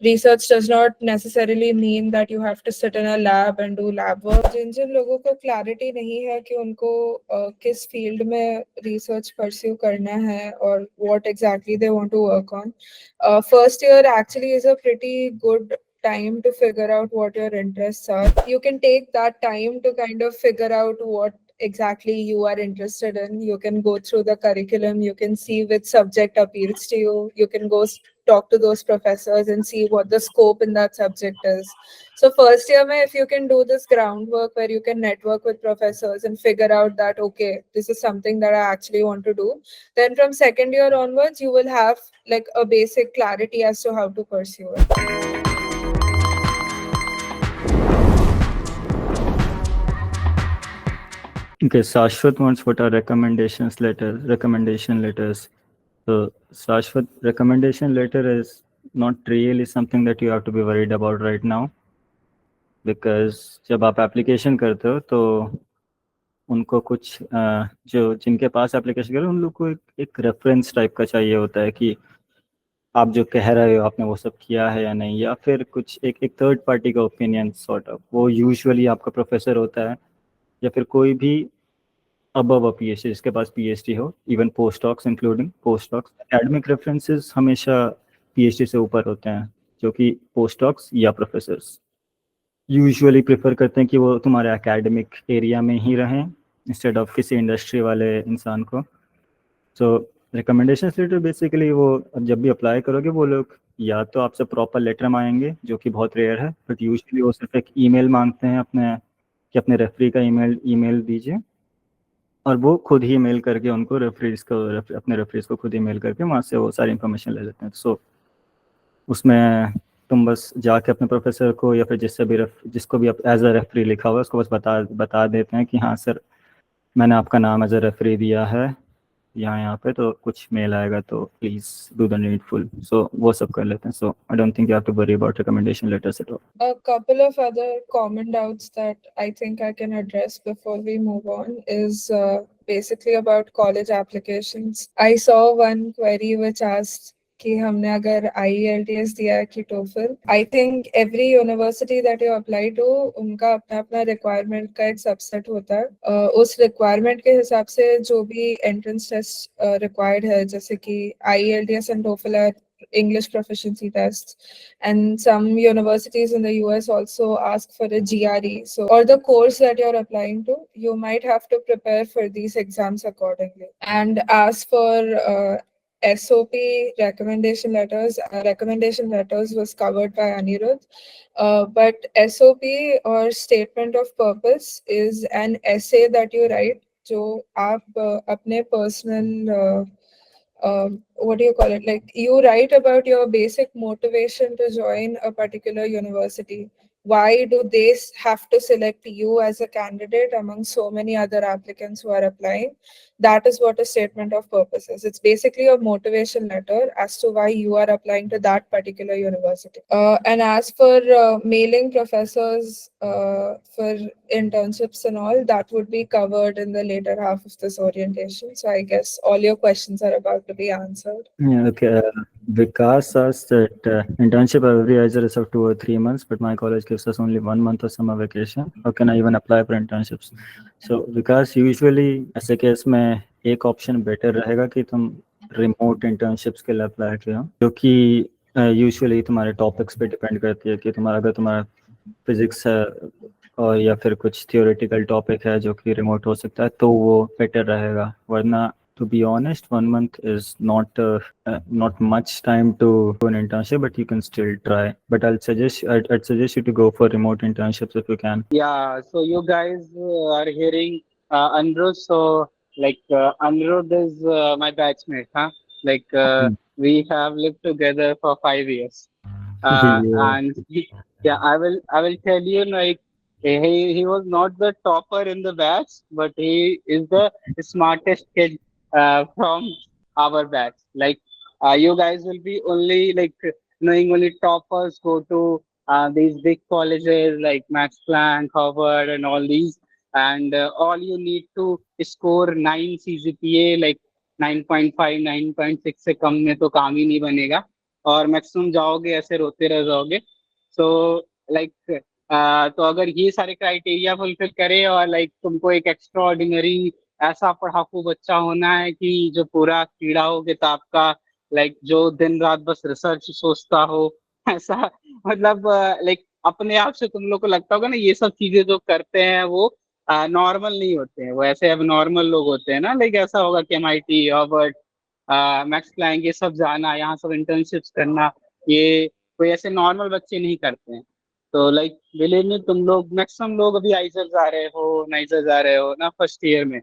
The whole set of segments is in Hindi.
research does not necessarily mean that you have to sit in a lab and do lab work. जिन लोगों को clarity नहीं है कि उनको किस field में research pursue करना है और what exactly they want to work on, first year actually is a pretty good time to figure out what your interests are. You can take that time to kind of figure out what exactly you are interested in. You can go through the curriculum, you can see which subject appeals to you, you can go talk to those professors and see what the scope in that subject is. So first year mein, if you can do this groundwork where you can network with professors and figure out that okay, this is something that I actually want to do, then from second year onwards you will have like a basic clarity as to how to pursue it. Okay, Shashwat wants what are recommendation letters. So Shashwat, recommendation letter is not really something that you have to be worried about right now, because जब आप application करते हो तो उनको कुछ जो जिनके पास एप्लीकेशन करें उन लोग को एक रेफरेंस टाइप का चाहिए होता है कि आप जो कह रहे हो आपने वो सब किया है या नहीं, या फिर कुछ एक थर्ड पार्टी का ओपिनियन सॉर्ट ऑफ, वो यूजुअली आपका प्रोफेसर होता है या फिर कोई भी अबव अ पीएचडी जिसके पास पीएचडी हो, even post docs including post docs. Academic references हमेशा पीएचडी से ऊपर होते हैं, जो कि पोस्ट डॉक्स या प्रोफेसर्स यूजुअली प्रेफर करते हैं कि वो तुम्हारे एकेडमिक एरिया में ही रहें इंस्टेड ऑफ किसी इंडस्ट्री वाले इंसान को। सो रिकमेंडेशन लेटर बेसिकली वो जब भी अप्लाई करोगे वो लोग या तो आपसे प्रॉपर लेटर मांगेंगे, जो कि बहुत रेयर है, बट यूजुअली वो सिर्फ एक ईमेल मांगते हैं अपने रेफरी का ईमेल दीजिए, और वो खुद ही मेल करके उनको अपने रेफरीज को खुद ही मेल करके वहाँ से वो सारी इन्फॉर्मेशन ले लेते हैं। सो उसमें तुम बस जाके अपने प्रोफेसर को या फिर जिसको भी एज अ रेफरी लिखा हुआ है उसको बस बता देते हैं कि हाँ सर मैंने आपका नाम एज अ रेफरी दिया है यहाँ पे, तो कुछ मेल आएगा तो please do the needful. So वो सब कर लेते हैं। So I don't think you have to worry about recommendation letters at all. A couple of other common doubts that I think I can address before we move on is basically about college applications. I saw one query which asked कि हमने अगर IELTS दिया है कि TOEFL, I think every university that you apply to उनका अपना अपना requirement का एक subset होता है। उस requirement के हिसाब से जो भी entrance test required है, जैसे कि IELTS and TOEFL are English proficiency tests, and some universities in the US also ask for a GRE. So, or the course that you're applying to, you might have to prepare for these exams accordingly. And as for SOP recommendation letters was covered by Anirudh. But SOP or statement of purpose is an essay that you write जो आप अपने personal what do you call it? Like you write about your basic motivation to join a particular university. Why do they have to select you as a candidate among so many other applicants who are applying? That is what a statement of purpose is. It's basically a motivation letter as to why you are applying to that particular university. And as for mailing professors for internships and all, that would be covered in the later half of this orientation. So I guess all your questions are about to be answered. Yeah, okay. Vikas asked that internship every iiser is of 2 or 3 months, but my college gives us only 1 month of summer vacation. How can I even apply for internships? So Vikas, usually ऐसे केस में एक ऑप्शन बेटर रहेगा कि तुम रिमोट इंटर्नशिप्स के लिए अप्लाई करो, जो कि यूजुअली तुम्हारे टॉपिक्स पे डिपेंड करती है कि अगर तुम्हारा फिजिक्स है और या फिर कुछ थियोरेटिकल टॉपिक है जो कि रिमोट हो सकता है तो वो बेटर रहेगा, वरना to be honest 1 month is not much time to do an internship, but you can still try. But I'd suggest you to go for remote internships if you can. Yeah, so you guys are hearing Anirudh. So, like, Anirudh is my batchmate, huh? Like, we have lived together for 5 years. Yeah. And yeah, I will tell you, like, he was not the topper in the batch, but he is the smartest kid from our batch. Like, you guys will be only like knowing only toppers go to these big colleges like Max Planck, Harvard, and all these. And all you need to score 9 CGPA, like 9.5, 9.6 से कम में तो काम ही नहीं बनेगा. और मैक्सिमम जाओगे ऐसे रोते रह जाओगे। सो लाइक तो अगर ये सारे क्राइटेरिया फुलफिल करे और लाइक तुमको एक एक्स्ट्रा ऑर्डिनरी ऐसा पढ़ाकू बच्चा होना है कि जो पूरा कीड़ा हो किताब का, लाइक जो दिन रात बस रिसर्च सोचता हो ऐसा, मतलब लाइक अपने आप से तुम लोग को लगता होगा ना ये सब चीजें जो करते हैं वो नॉर्मल नहीं होते हैं, वो ऐसे अब नॉर्मल लोग होते हैं ना। लाइक ऐसा होगा कि एमआईटी, हार्वर्ड, मैक्स प्लैंक, ये सब जाना, यहाँ सब इंटर्नशिप्स करना, ये कोई ऐसे नॉर्मल बच्चे नहीं करते हैं। तो लाइक विलेज में तुम लोग मैक्सिमम लोग अभी आइजर जा रहे हो, नाइजर जा रहे हो ना फर्स्ट ईयर में।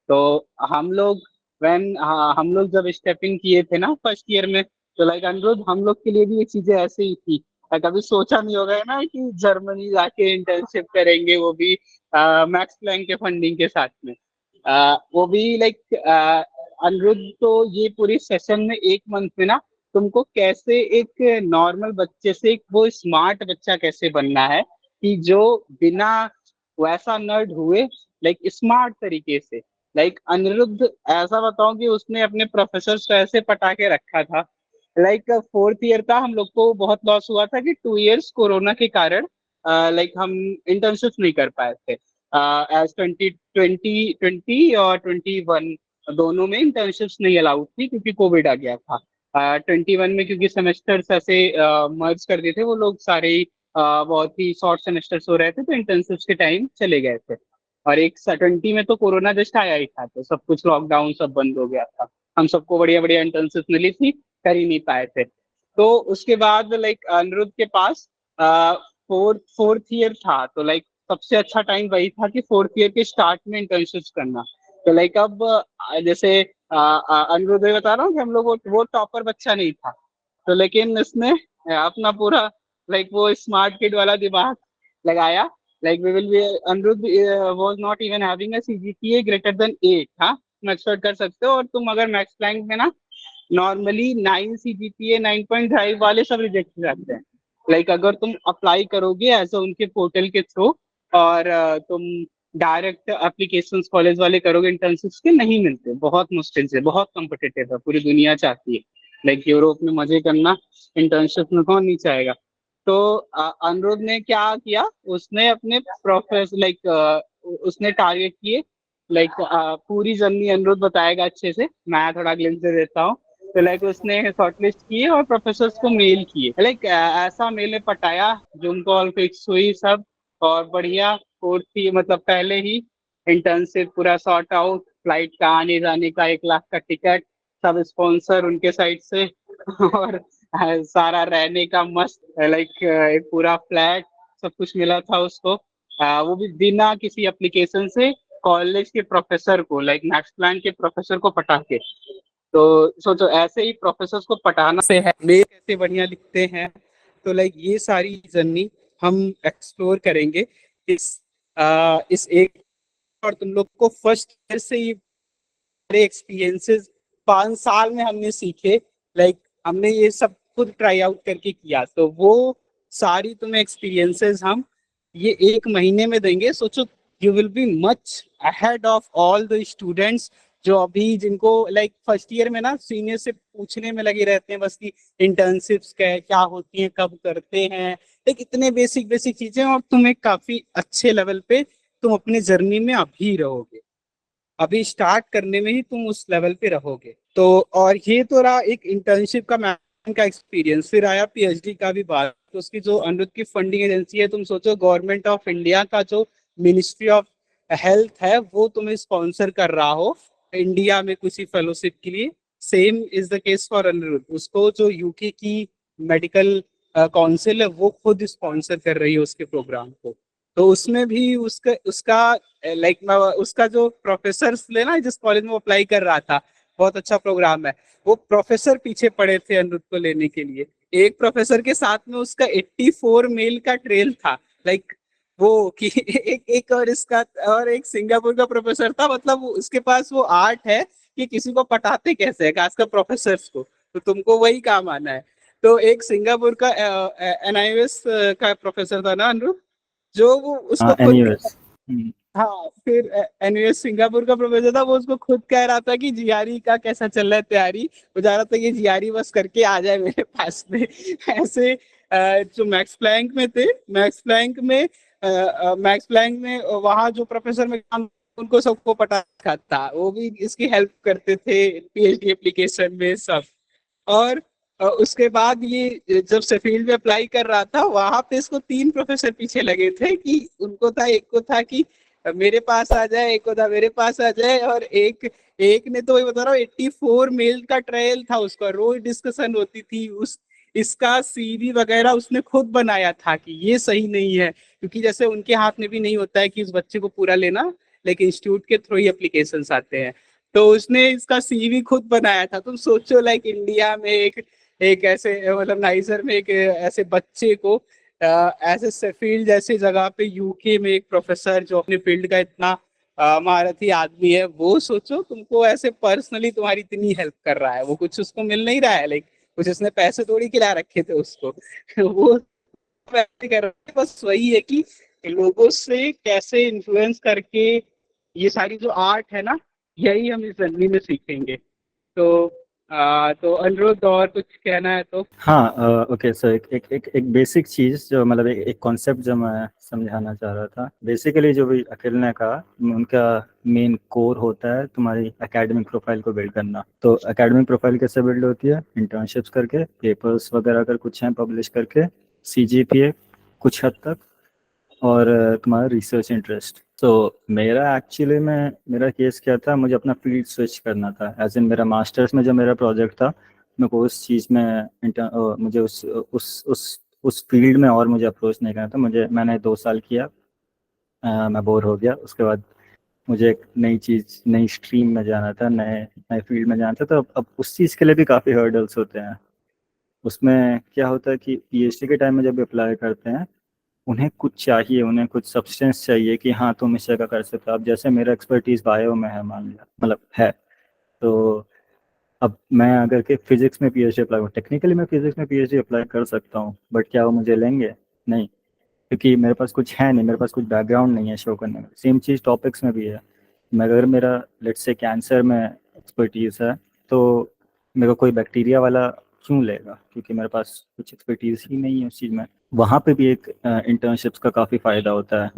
तो हम लोग हम लोग जब स्टेपिंग किए थे ना फर्स्ट ईयर में, तो लाइक अनुरुद्ध हम लोग के लिए भी ये चीजें ऐसे ही थी। कभी सोचा नहीं होगा ना कि जर्मनी जाके इंटर्नशिप करेंगे, वो भी मैक्स प्लैंक के फंडिंग के साथ में। वो भी लाइक अनिरुद्ध, तो ये पूरी सेशन में एक मंथ में ना तुमको कैसे एक नॉर्मल बच्चे से एक वो स्मार्ट बच्चा कैसे बनना है कि जो बिना वैसा नर्ड हुए लाइक स्मार्ट तरीके से। लाइक अनिरुद्ध ऐसा बताऊं कि उसने अपने प्रोफेसर को ऐसे पटा के रखा था। लाइक फोर्थ ईयर था, हम लोग को बहुत लॉस हुआ था कि 2 इयर्स कोरोना के कारण लाइक हम इंटर्नशिप नहीं कर पाए थे। एज 2020 और 21 दोनों में इंटर्नशिप्स नहीं अलाउड थी क्योंकि कोविड आ गया था। 21 में क्योंकि सेमेस्टर्स ऐसे मर्ज कर दिए थे वो लोग सारे ही, बहुत ही शॉर्ट सेमेस्टर्स हो रहे थे, तो इंटर्नशिप्स के टाइम चले गए थे। और एक 20 में तो कोरोना जस्ट आया ही था, तो सब कुछ लॉकडाउन सब बंद हो गया था। हम सबको बढ़िया बढ़िया इंटर्नशिप मिली थी, कर ही नहीं पाए थे। तो उसके बाद लाइक अनिरुद्ध के पास फोर्थ ईयर था, तो लाइक सबसे अच्छा टाइम वही था कि फोर्थ ईयर के स्टार्ट में इंटर्नशिप करना। तो लाइक अब जैसे अनिरुद्ध ये बता रहा हूँ कि हम लोग वो टॉपर बच्चा नहीं था, तो लेकिन इसने अपना पूरा लाइक वो स्मार्ट किड वाला दिमाग लगाया। Like we will be Anirudh was not even having a CGPA greater than 8। हाँ, तुम एक्सपेक्ट कर सकते हो। और तुम अगर मैक्स प्लैंक में ना नॉर्मली 9 सीजीपीए 9.5 वाले सब रिजेक्ट हो जाते हैं। लाइक अगर तुम अप्लाई करोगे ऐसा उनके पोर्टल के थ्रू, और तुम डायरेक्ट एप्लीकेशन कॉलेज वाले करोगे इंटर्नशिप्स के, नहीं मिलते, बहुत मुश्किल से, बहुत कम्पिटिटिव है, पूरी दुनिया चाहती है। लाइक यूरोप में मजे करना, इंटर्नशिप में कौन नहीं चाहेगा। तो अनिरुद्ध ने क्या किया, उसने अपने प्रोफेसर लाइक उसने टारगेट किए, लाइक पूरी जर्नी अनिरुद्ध बताएगा अच्छे से, मैं थोड़ा ग्लिम्स दे देता हूँ। तो लाइक उसने शॉर्टलिस्ट किए और प्रोफेसर को मेल किए, लाइक ऐसा मेल में पटाया, जूम कॉल फिक्स हुई सब, और बढ़िया कोर्स थी, मतलब पहले ही इंटर्नशिप पूरा सॉर्ट आउट, फ्लाइट का आने जाने का 1 लाख का टिकट, सब स्पॉन्सर उनके साइड से और सारा रहने का मस्त लाइक एक पूरा फ्लैट, सब कुछ मिला था उसको। वो भी बिना किसी एप्लीकेशन से, कॉलेज के प्रोफेसर को, लाइक मैक्स प्लान के प्रोफेसर को पटा के। तो सोचो ऐसे ही प्रोफेसर को पटाना से है, मेल कैसे बढ़िया लिखते हैं। तो लाइक ये सारी जर्नी हम एक्सप्लोर करेंगे इस एक, और तुम लोग को फर्स्ट ईयर से ही सारे एक्सपीरियंसेस 5 साल में हमने सीखे। लाइक हमने ये सब खुद ट्राई आउट करके किया, तो वो सारी तुम्हें एक्सपीरियंसेस हम ये 1 महीने में देंगे। सोचो you will be much ahead of all the students जो अभी, जिनको लाइक फर्स्ट ईयर में ना सीनियर से पूछने में लगे रहते हैं बस कि इंटर्नशिप्स क्या होती हैं, कब करते हैं, लाइक इतने बेसिक बेसिक चीजें, और तुम एक काफी अच्छे लेवल पे तुम अपने जर्नी में अभी रहोगे, अभी स्टार्ट करने में ही तुम उस लेवल पे रहोगे। तो और ये तो रहा एक इंटर्नशिप का मैम का एक्सपीरियंस। फिर आया पीएचडी का भी बात, तो उसकी जो अनिरुद्ध की फंडिंग एजेंसी है, तुम सोचो गवर्नमेंट ऑफ इंडिया का जो मिनिस्ट्री ऑफ हेल्थ है वो तुम्हें स्पॉन्सर कर रहा हो इंडिया में किसी फेलोशिप के लिए। Same is the case for Anirudh, उसको जो यूके की मेडिकल काउंसिल है वो खुद स्पॉन्सर कर रही है उसके प्रोग्राम को। तो उसमें भी उसका उसका लाइक उसका जो प्रोफेसर लेना, जिस कॉलेज में वो अप्लाई कर रहा था, बहुत अच्छा प्रोग्राम है, वो प्रोफेसर पीछे पड़े थे अनिरुद्ध को लेने के लिए। एक प्रोफेसर के साथ में उसका 84 मेल का ट्रेल था, लाइक वो कि एक और इसका, और एक सिंगापुर का प्रोफेसर था, मतलब उसके पास वो आर्ट है कि किसी को पटाते कैसे है, खासकर प्रोफेसर्स को, तो तुमको वही काम आना है। तो एक सिंगापुर का एनआईएस का प्रोफेसर था ना अनिरुद्ध, जो वो उसको हाँ, खुद एनयूएस। हाँ, फिर एनयूएस सिंगापुर का प्रोफेसर था, वो उसको खुद कह रहा था कि जीआरई का कैसा चल रहा है तैयारी, वो जा रहा था कि जीआरई बस करके आ जाए मेरे पास में। ऐसे जो मैक्स प्लैंक में थे, मैक्स प्लैंक में वहाँ जो प्रोफेसर में काम, उनको सबको पता था, वो भी इसकी हेल्प करते थे पीएचडी एप्लीकेशन में सब। और उसके बाद ये जब शेफील्ड में अप्लाई कर रहा था, वहां पे इसको 3 प्रोफेसर पीछे लगे थे कि उनको था, एक को था कि मेरे पास आ जाए, एक को था मेरे पास आ जाए, और एक एक ने तो वही बता रहा हूँ 84 मेल का ट्रायल था उसका, रोज डिस्कशन होती थी उस इसका सीवी वगैरह उसने खुद बनाया था कि ये सही नहीं है, क्योंकि जैसे उनके हाथ में भी नहीं होता है कि उस बच्चे को पूरा लेना, लेकिन इंस्टीट्यूट के थ्रू ही एप्लीकेशंस आते हैं। तो उसने इसका सीवी खुद बनाया था। तुम सोचो, लाइक इंडिया में एक एक ऐसे मतलब नाइजर में एक ऐसे बच्चे को ऐसे शेफील्ड जैसी जगह पे यूके में एक प्रोफेसर जो अपने फील्ड का इतना महारथी आदमी है, वो सोचो तुमको ऐसे पर्सनली तुम्हारी इतनी हेल्प कर रहा है, वो कुछ उसको मिल नहीं रहा है, लाइक कुछ उसने पैसे थोड़ी खिला रखे थे उसको। वो पैसे कर रहा है, बस वही है कि लोगों से कैसे इन्फ्लुएंस करके ये सारी जो आर्ट है ना, यही हम इस जर्नी में सीखेंगे। तो तो अनुरोध, और कुछ कहना है तो। हाँ, ओके सर, एक बेसिक चीज़ जो मतलब एक कॉन्सेप्ट जो मैं समझाना चाह रहा था, बेसिकली जो भी अखिल ने कहा, उनका मेन कोर होता है तुम्हारी एकेडमिक प्रोफाइल को बिल्ड करना। तो एकेडमिक प्रोफाइल कैसे बिल्ड होती है? इंटर्नशिप्स करके, पेपर्स वगैरह अगर कुछ हैं पब्लिश करके, सीजीपीए कुछ हद तक, और तुम्हारा रिसर्च इंटरेस्ट। तो मेरा एक्चुअली में मेरा केस क्या था, मुझे अपना फील्ड स्विच करना था। एज इन मेरा मास्टर्स में जो मेरा प्रोजेक्ट था, मेरे को उस चीज़ में मुझे उस फील्ड में और मुझे अप्रोच नहीं करना था। मैंने 2 साल किया, मैं बोर हो गया। उसके बाद मुझे एक नई चीज़, नई स्ट्रीम में जाना था, नए नए फील्ड में जाना था। तो अब उस चीज़ के लिए भी काफ़ी हर्डल्स होते हैं। उसमें क्या होता है कि पीएचडी के टाइम में जब अप्लाई करते हैं, उन्हें कुछ चाहिए, उन्हें कुछ सब्सटेंस चाहिए कि हाँ तुम इस जगह कर सकते हो। अब जैसे मेरा एक्सपर्टीज बायो में है, मान लिया, मतलब है, तो अब मैं अगर के फिजिक्स में पीएचडी अप्लाई करूँ, टेक्निकली मैं फिजिक्स में पीएचडी अप्लाई कर सकता हूँ, बट क्या वो मुझे लेंगे? नहीं, क्योंकि मेरे पास कुछ है नहीं, मेरे पास कुछ बैकग्राउंड नहीं है शो करने में। सेम चीज़ टॉपिक्स में भी है। अगर मेरा लेट्स से कैंसर में एक्सपर्टीज है, तो मेरे को कोई बैक्टीरिया वाला क्यों लेगा? क्योंकि मेरे पास कुछ एक्सपर्टीज ही नहीं है उस चीज़ में। वहाँ पे भी एक इंटर्नशिप्स का काफ़ी फ़ायदा होता है।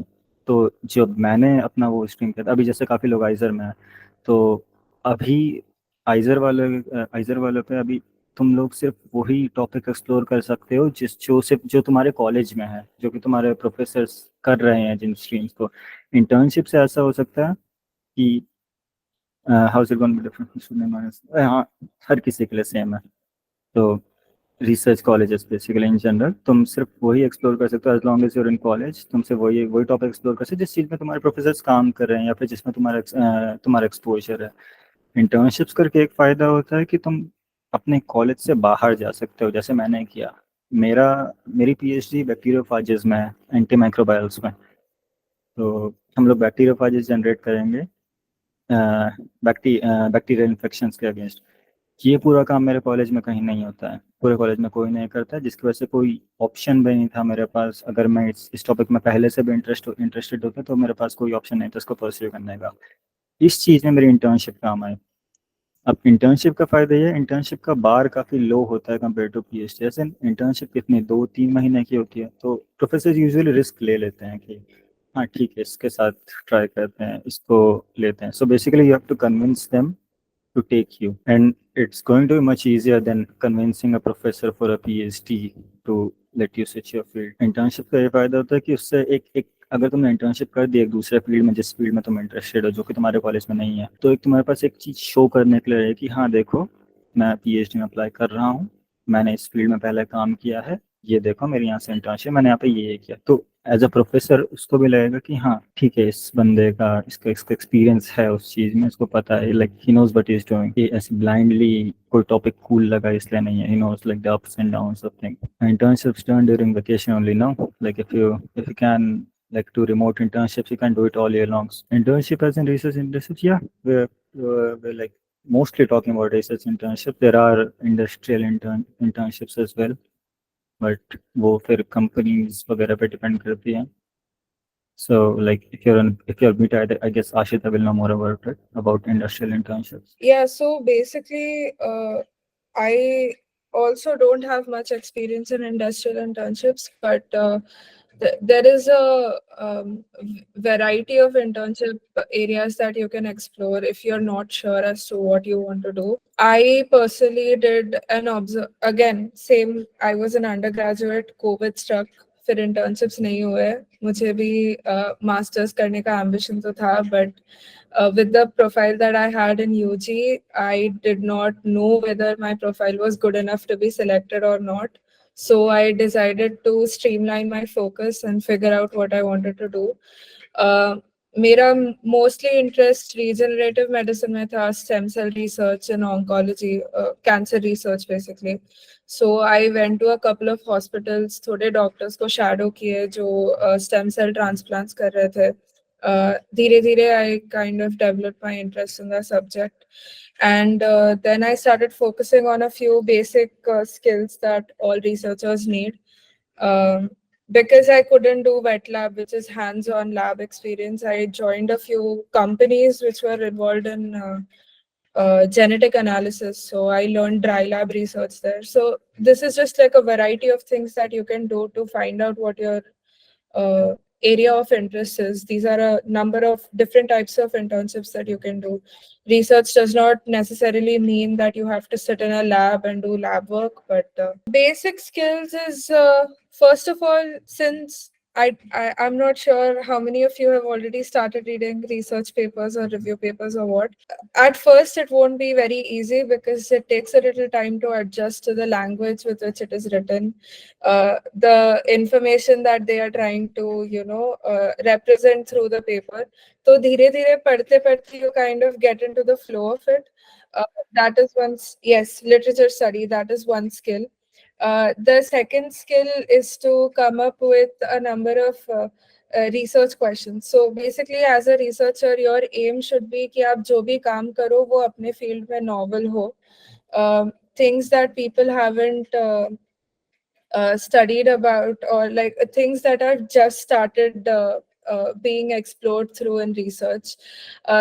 तो जब मैंने अपना वो स्ट्रीम किया था, अभी जैसे काफ़ी लोग आइजर में हैं, तो अभी आइजर वालों पे अभी तुम लोग सिर्फ वही टॉपिक एक्सप्लोर कर सकते हो जो तुम्हारे कॉलेज में है, जो कि तुम्हारे प्रोफेसर कर रहे हैं जिन स्ट्रीम्स को। इंटर्नशिप से ऐसा हो सकता है कि how is it going to be different? हाँ, हर किसी के लिए सेम है। तो research colleges basically in general तुम सिर्फ वही एक्सप्लोर कर सकते हो, as long as you're in college. तुमसे वही वही टॉपिक एक्सप्लोर कर सकते हो जिस चीज़ में तुम्हारे प्रोफेसर काम कर रहे हैं, या फिर जिसमें तुम्हारा एक्सपोजर है। इंटर्नशिप्स करके एक फ़ायदा होता है कि तुम अपने कॉलेज से बाहर जा सकते हो, जैसे मैंने किया। मेरा मेरी पीएचडी बैक्टीरियोफाजिस में है, एंटी माइक्रोबायल्स में। तो हम लोग बैक्टीरियोफाजिस जनरेट करेंगे बैक्टीरियल इन्फेक्शंस के अगेंस्ट। ये पूरा काम मेरे कॉलेज में कहीं नहीं होता है, पूरे कॉलेज में कोई नहीं करता है, जिसकी वजह से कोई ऑप्शन भी नहीं था मेरे पास। अगर मैं इस टॉपिक में पहले से भी इंटरेस्टेड होता तो मेरे पास कोई ऑप्शन नहीं था इसको परस्यू करने का। इस चीज़ में मेरी इंटर्नशिप काम आई। अब इंटर्नशिप का फ़ायदा ये है, इंटर्नशिप का बार काफ़ी लो होता है कंपेयर टू पीएचडी। जैसे इंटर्नशिप कितनी 2-3 महीने की होती है, तो प्रोफेसर यूजुअली रिस्क ले लेते हैं कि हाँ ठीक है, इसके साथ ट्राई करते हैं, इसको लेते हैं। So basically you have to convince them to take you, and it's going to be much easier than convincing a professor for a PhD to let you switch your field। Internship का ये फायदा होता है कि उससे एक एक अगर तुमने इंटर्नशिप कर दी एक दूसरे फील्ड में, जिस फील्ड में तुम इंटरेस्टेड हो, जो कि तुम्हारे कॉलेज में नहीं है, तो एक तुम्हारे पास एक चीज़ शो करने के लिए है कि हाँ देखो, मैं पीएचडी में अप्लाई कर रहा हूँ, मैंने इस फील्ड में पहले काम किया है, ये देखो मेरी यहाँ से इंटर्नशिप, मैंने यहाँ पे ये किया। तो एज अ प्रोफेसर उसको भी लगेगा कि हाँ ठीक है, इस बंदे का इसका इसका एक्सपीरियंस है उस चीज़ में, इसको पता है, like he knows what he is doing. ये ऐसे ब्लाइंडली कोई टॉपिक कूल लगा इसलिए नहीं है, he knows like the ups and downs of thing. Internships done during vacation only, no, like if you can like do remote internships, you can do it all year long. Internship as in research internships, yeah, we're like mostly talking about research internship. There are industrial internships as well, but वो फिर कंपनीज वगैरह पे डिपेंड करती है। So, like, if you're beta, I guess Ashita will know more about it, about industrial internships. Yeah, so basically, I also don't have much experience in industrial internships, but there is a variety of internship areas that you can explore if you're not sure as to what you want to do. I personally did an again, same, I was an undergraduate, COVID struck, फिर internships नहीं हुए, मुझे भी मास्टर्स करने का ambition तो था, but with the profile that I had in UG, I did not know whether my profile was good enough to be selected or not. So I decided to streamline my focus and figure out what I wanted to do. मेरा mostly interest regenerative medicine में था, stem cell research and oncology, cancer research basically. So I went to a couple of hospitals, थोड़े doctors को shadow किए जो stem cell transplants कर रहे थे. धीरे धीरे I kind of developed my interest in the subject, and then I started focusing on a few basic skills that all researchers need. Because I couldn't do wet lab, which is hands-on lab experience, I joined a few companies which were involved in genetic analysis. So I learned dry lab research there. So this is just like a variety of things that you can do to find out what your area of interest is. These are a number of different types of internships that you can do. Research does not necessarily mean that you have to sit in a lab and do lab work, but basic skills is first of all, since I'm not sure how many of you have already started reading research papers or review papers or what. At first, it won't be very easy because it takes a little time to adjust to the language with which it is written, the information that they are trying to, represent through the paper. So, धीरे धीरे पढ़ते पढ़ते you kind of get into the flow of it. That is one, yes, literature study, that is one skill. The second skill is to come up with a number of research questions. So basically, as a researcher, your aim should be कि आप जो भी काम करो वो अपने field में novel हो. Things that people haven't studied about, or like things that are just started being explored through in research.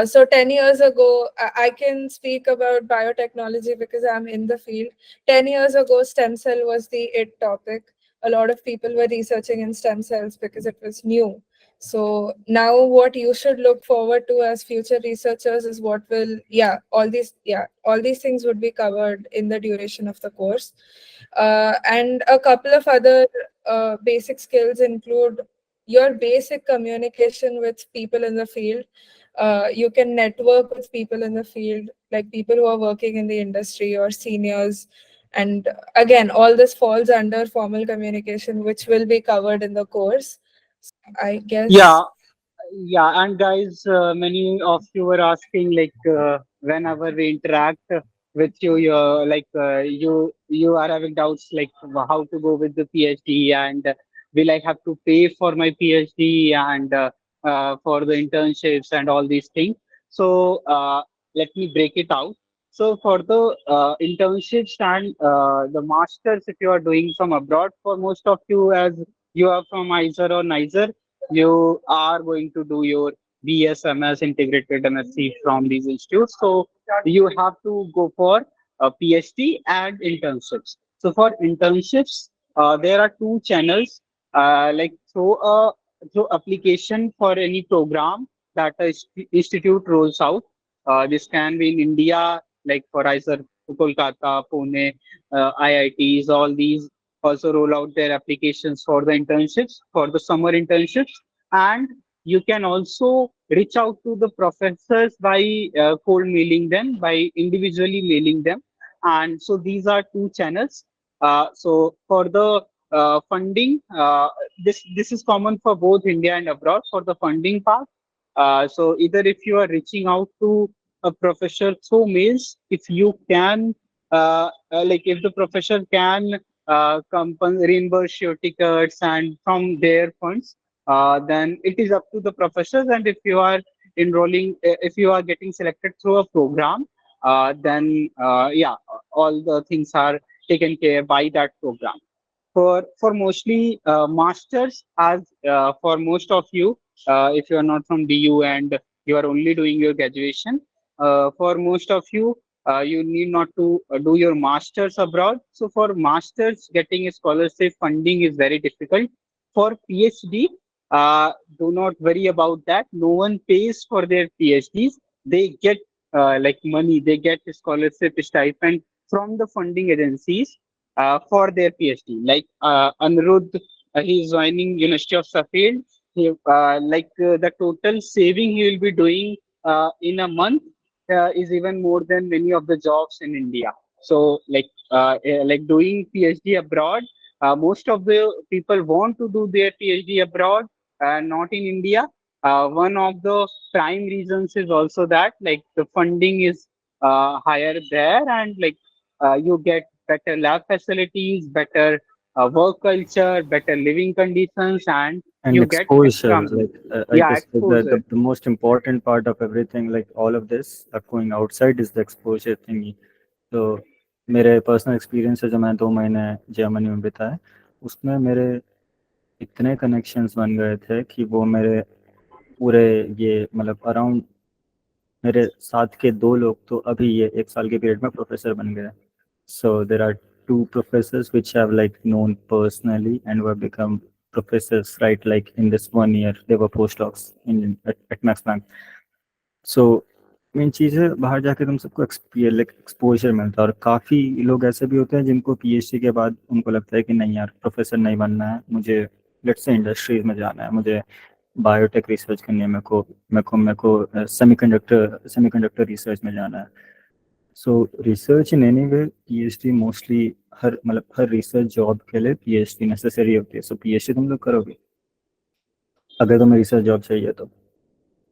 So 10 years ago, I can speak about biotechnology because I'm in the field. 10 years ago, stem cell was the it topic. A lot of people were researching in stem cells because it was new. So now what you should look forward to as future researchers is what will, all these things would be covered in the duration of the course. And a couple of other basic skills include your basic communication with people in the field. You can network with people in the field, like people who are working in the industry or seniors. And again, all this falls under formal communication, which will be covered in the course. I Yeah, guess. yeah, and guys, many of you were asking like whenever we interact with you, you are having doubts like how to go with the PhD, and will I have to pay for my PhD and for the internships and all these things. So let me break it out. So for the internships and the masters, if you are doing from abroad, for most of you, as you are from iiser or NISER, you are going to do your BSMS integrated MSc from these institutes. So you have to go for a PhD and internships. So for internships, there are two channels, like through application for any program that a institute rolls out. This can be in India, like for iiser Kolkata, Pune, IITs, all these also roll out their applications for the internships, for the summer internships. And you can also reach out to the professors by cold mailing them, by individually mailing them. And so these are two channels. So for the funding, this is common for both India and abroad. For the funding part, so either if you are reaching out to a professor through mails, if you can, like if the professor can reimburse your tickets and from their funds, then it is up to the professors. And if you are enrolling, if you are getting selected through a program, then yeah, all the things are taken care by that program. For mostly masters, as for most of you, if you are not from DU and you are only doing your graduation, for most of you, you need not to do your masters abroad. So for masters, getting a scholarship funding is very difficult. For PhD, do not worry about that. No one pays for their PhDs. They get like money, they get scholarship stipend from the funding agencies for their PhD. Like Anirudh, he is joining University of Sheffield. The total saving he will be doing in a month is even more than many of the jobs in India. So like doing PhD abroad, most of the people want to do their PhD abroad, not in India. One of the prime reasons is also that like the funding is higher there, and like you get better lab facilities, better work culture, better living conditions, and And you get extra exposure, money. like I Yeah, guess exposure. the most important part of everything, like all of this going outside, is the exposure thingy. तो मेरे पर्सनल एक्सपीरियंस है जो मैं 2 महीने जर्मनी में बिताए, उसमें मेरे इतने कनेक्शंस बन गए थे कि वो मेरे पूरे ये मतलब अराउंड मेरे साथ के 2 लोग तो अभी ये 1 साल के पीरियड में प्रोफेसर बन गए. So there are 2 professors which have like known personally and were become professors, right? Like in this 1 year, they were postdocs at Max Planck. So main चीज़ है बाहर जाके तुम सबको एक्सपोजर मिलता है, और काफ़ी लोग ऐसे भी होते हैं जिनको पीएचडी के बाद उनको लगता है कि नहीं यार प्रोफेसर नहीं बनना है, मुझे लेट्स से इंडस्ट्रीज में जाना है, मुझे बायोटेक रिसर्च करनी है, मेरे को सेमीकंडक्टर रिसर्च में जाना है. सो research in any way PhD mostly her research job के लिए पीएचडी नेसेसरी होती है. सो पीएचडी तुम लोग करोगे अगर तुम्हें रिसर्च जॉब चाहिए तो.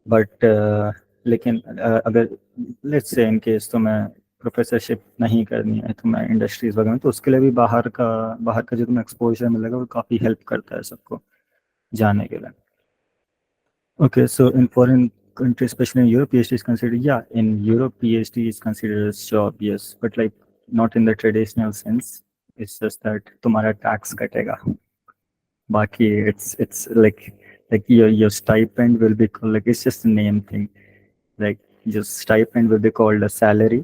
बट लेकिन अगर लेट्स से इन केस तुम्हें प्रोफेसरशिप नहीं करनी है, तुम्हें इंडस्ट्रीज वगैरह में, तो उसके लिए भी बाहर का जो तुम्हें एक्सपोजर मिलेगा वो काफ़ी हेल्प करता है सबको जाने के लिए. Okay, so in foreign countries, especially in Europe, PhD is considered, yeah, in Europe, PhD is considered as job, yes, but like not in the traditional sense. It's just that तुम्हारा tax कटेगा. बाकी it's like your stipend will be called, like it's just a name thing. Like your stipend will be called a salary.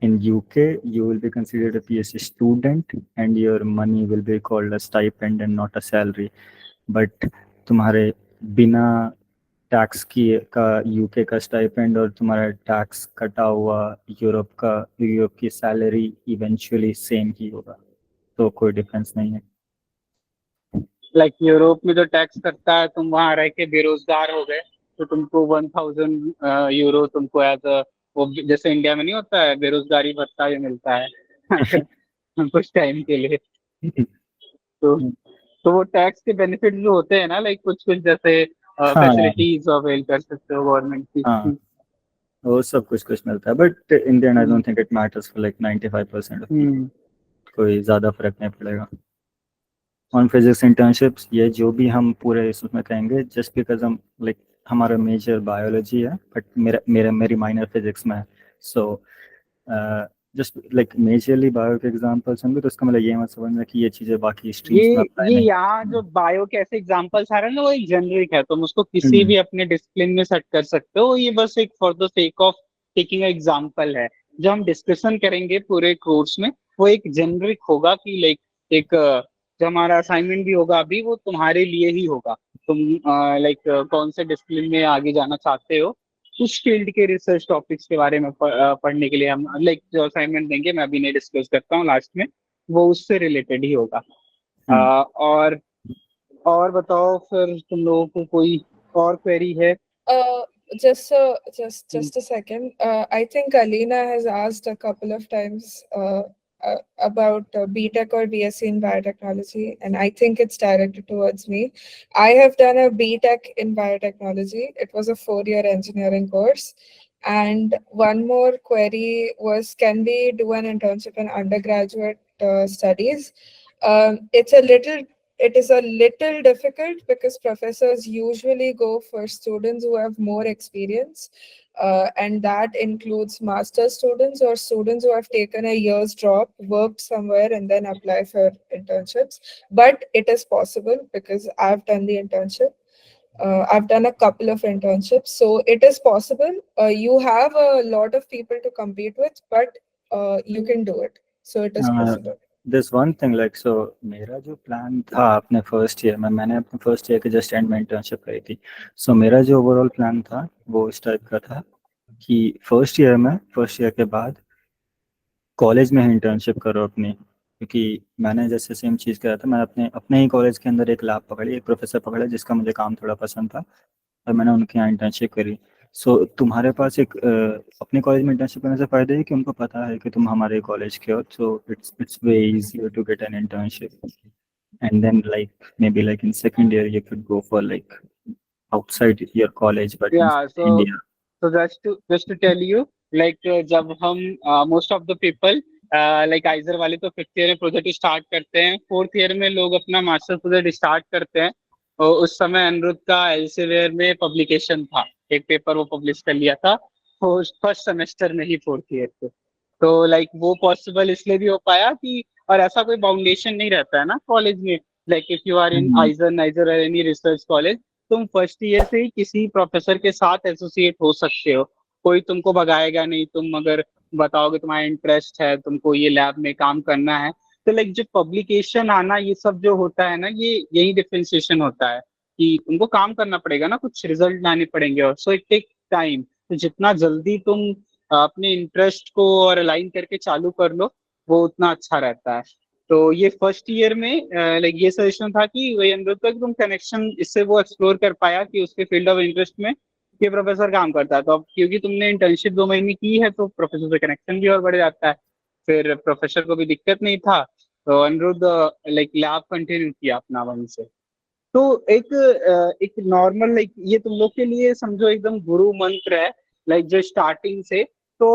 In UK, you will be considered a PhD student, and your money will be called a stipend and not a salary. But तुम्हारे बिना टैक्स का यूके का स्टाइपेंड और तुम्हारा टैक्स कटा हुआ यूरोप की सैलरी इवेंचुअली सेम ही होगा, तो कोई डिफरेंस नहीं है. लाइक यूरोप में जो टैक्स करता है, तुम वहां रह के बेरोजगार हो गए तो तुमको 1000 यूरो तुमको एज वो जैसे इंडिया में नहीं होता है बेरोजगारी भत्ता जो मिलता है कुछ टाइम के लिए. तो तो वो टैक्स के बेनिफिट जो होते हैं ना, लाइक कुछ कुछ जैसे हाँ फैसिलिटीज अवेल कर सकते हो गवर्नमेंट हाँ की. वो सब कुछ मिलता है, but Indian I don't think it matters for like 95% of people. कोई ज़्यादा फर्क नहीं पड़ेगा. ऑन फिजिक्स इंटर्नशिप्स ये जो भी हम पूरे इसमें कहेंगे, जस्ट बिकॉज हम लाइक हमारा मेजर बायोलॉजी है बट मेरी माइनर फिजिक्स में है. So just like majorly bio के एग्जांपल्स होंगे, तो इसका मतलब ये मत समझना कि ये चीज़ें बाकी ये स्ट्रीम्स में अप्लाई ये नहीं यहाँ जो होती. बायो के ऐसे एग्जांपल्स आ रहे हैं ना, वो एक जेनरिक है, तुम उसको किसी भी अपने डिसिप्लिन में सेट कर सकते हो. ये बस एक for the sake of taking example है. जो हम डिस्कशन करेंगे पूरे कोर्स में वो एक जेनरिक होगा कि लाइक एक जो हमारा असाइनमेंट भी होगा अभी वो तुम्हारे लिए ही होगा. तुम लाइक कौन से डिसिप्लिन में आगे जाना चाहते हो, उस फील्ड के रिसर्च टॉपिक्स के बारे में पढ़ने के लिए हम लाइक जो असाइनमेंट देंगे, मैं अभी नहीं डिस्कस करता हूँ लास्ट में, वो उससे रिलेटेड ही होगा. और बताओ फिर तुम लोगों को कोई और क्वेरी है? Uh, just a second. I think Alina has asked a couple of times about BTech or BSc in biotechnology, and I think it's directed towards me. I have done a BTech in biotechnology. It was a 4-year engineering course. And one more query was, can we do an internship in undergraduate studies? It is a little difficult because professors usually go for students who have more experience, and that includes master students or students who have taken a year's drop, worked somewhere, and then apply for internships. But it is possible because I've done the internship. I've done a couple of internships, so it is possible. You have a lot of people to compete with, but you can do it. So it is possible. This one thing like so मेरा जो प्लान था अपने फर्स्ट ईयर में, मैंने अपने फर्स्ट ईयर के जस्ट एंड में इंटर्नशिप करी थी. सो मेरा जो ओवरऑल प्लान था वो इस टाइप का था कि फर्स्ट ईयर के बाद कॉलेज में ही इंटर्नशिप करो अपनी. क्योंकि मैंने जैसे सेम चीज़ करा था, मैं अपने ही कॉलेज के अंदर एक लैब पकड़ी, एक प्रोफेसर पकड़ा जिसका मुझे काम थोड़ा पसंद था, और मैंने उनके यहाँ इंटर्नशिप करी. सो तुम्हारे पास एक अपने कॉलेज में इंटर्नशिप करने से फ़ायदा है कि उनको पता है कि तुम हमारे कॉलेज के हो, so it's way easier to get an internship. And then like maybe like in second year you could go for like outside your college but in Yeah, India. so just to tell you, like जब हम most of the people like iiser वाले तो फिफ्थ ईयर में प्रोजेक्ट स्टार्ट करते हैं, फोर्थ ईयर में लोग अपना मास्टर प्रोजेक्ट स्टार्ट करते हैं. और उस समय अनिरुद्ध का एल्सेवियर में पब्लिकेशन था, एक पेपर वो पब्लिश कर लिया था फर्स्ट सेमेस्टर में ही फोर्थ ईयर के. तो लाइक वो पॉसिबल इसलिए भी हो पाया कि, और ऐसा कोई बाउंडेशन नहीं रहता है ना कॉलेज में. Like if you are in iiser NISER और एनी रिसर्च कॉलेज, तुम फर्स्ट ईयर से ही किसी प्रोफेसर के साथ एसोसिएट हो सकते हो. कोई तुमको भगाएगा नहीं. तुम अगर बताओगे तुम्हारा इंटरेस्ट है, तुमको ये लैब में काम करना है, तो लाइक जो पब्लिकेशन आना ये सब जो होता है ना, ये यही डिफरेंशिएशन होता है कि तुमको काम करना पड़ेगा ना, कुछ रिजल्ट लाने पड़ेंगे. और सो इट टेक टाइम. तो जितना जल्दी तुम अपने इंटरेस्ट को और अलाइन करके चालू कर लो, वो उतना अच्छा रहता है. तो ये फर्स्ट ईयर में लाइक ये सजेशन था कि वही अनुरोध था कि तुम कनेक्शन, इससे वो एक्सप्लोर कर पाया कि उसके फील्ड ऑफ इंटरेस्ट में ये प्रोफेसर काम करता है. तो अब क्योंकि तुमने इंटर्नशिप 2 महीने की है, तो प्रोफेसर से कनेक्शन भी और बढ़ जाता है. फिर प्रोफेसर को भी दिक्कत नहीं था, तो अनिरुद्ध लाइक लैब कंटिन्यू किया अपना वहीं से. तो एक नॉर्मल लाइक ये तुम लोग के लिए समझो एकदम गुरु मंत्र है, लाइक जो स्टार्टिंग से. तो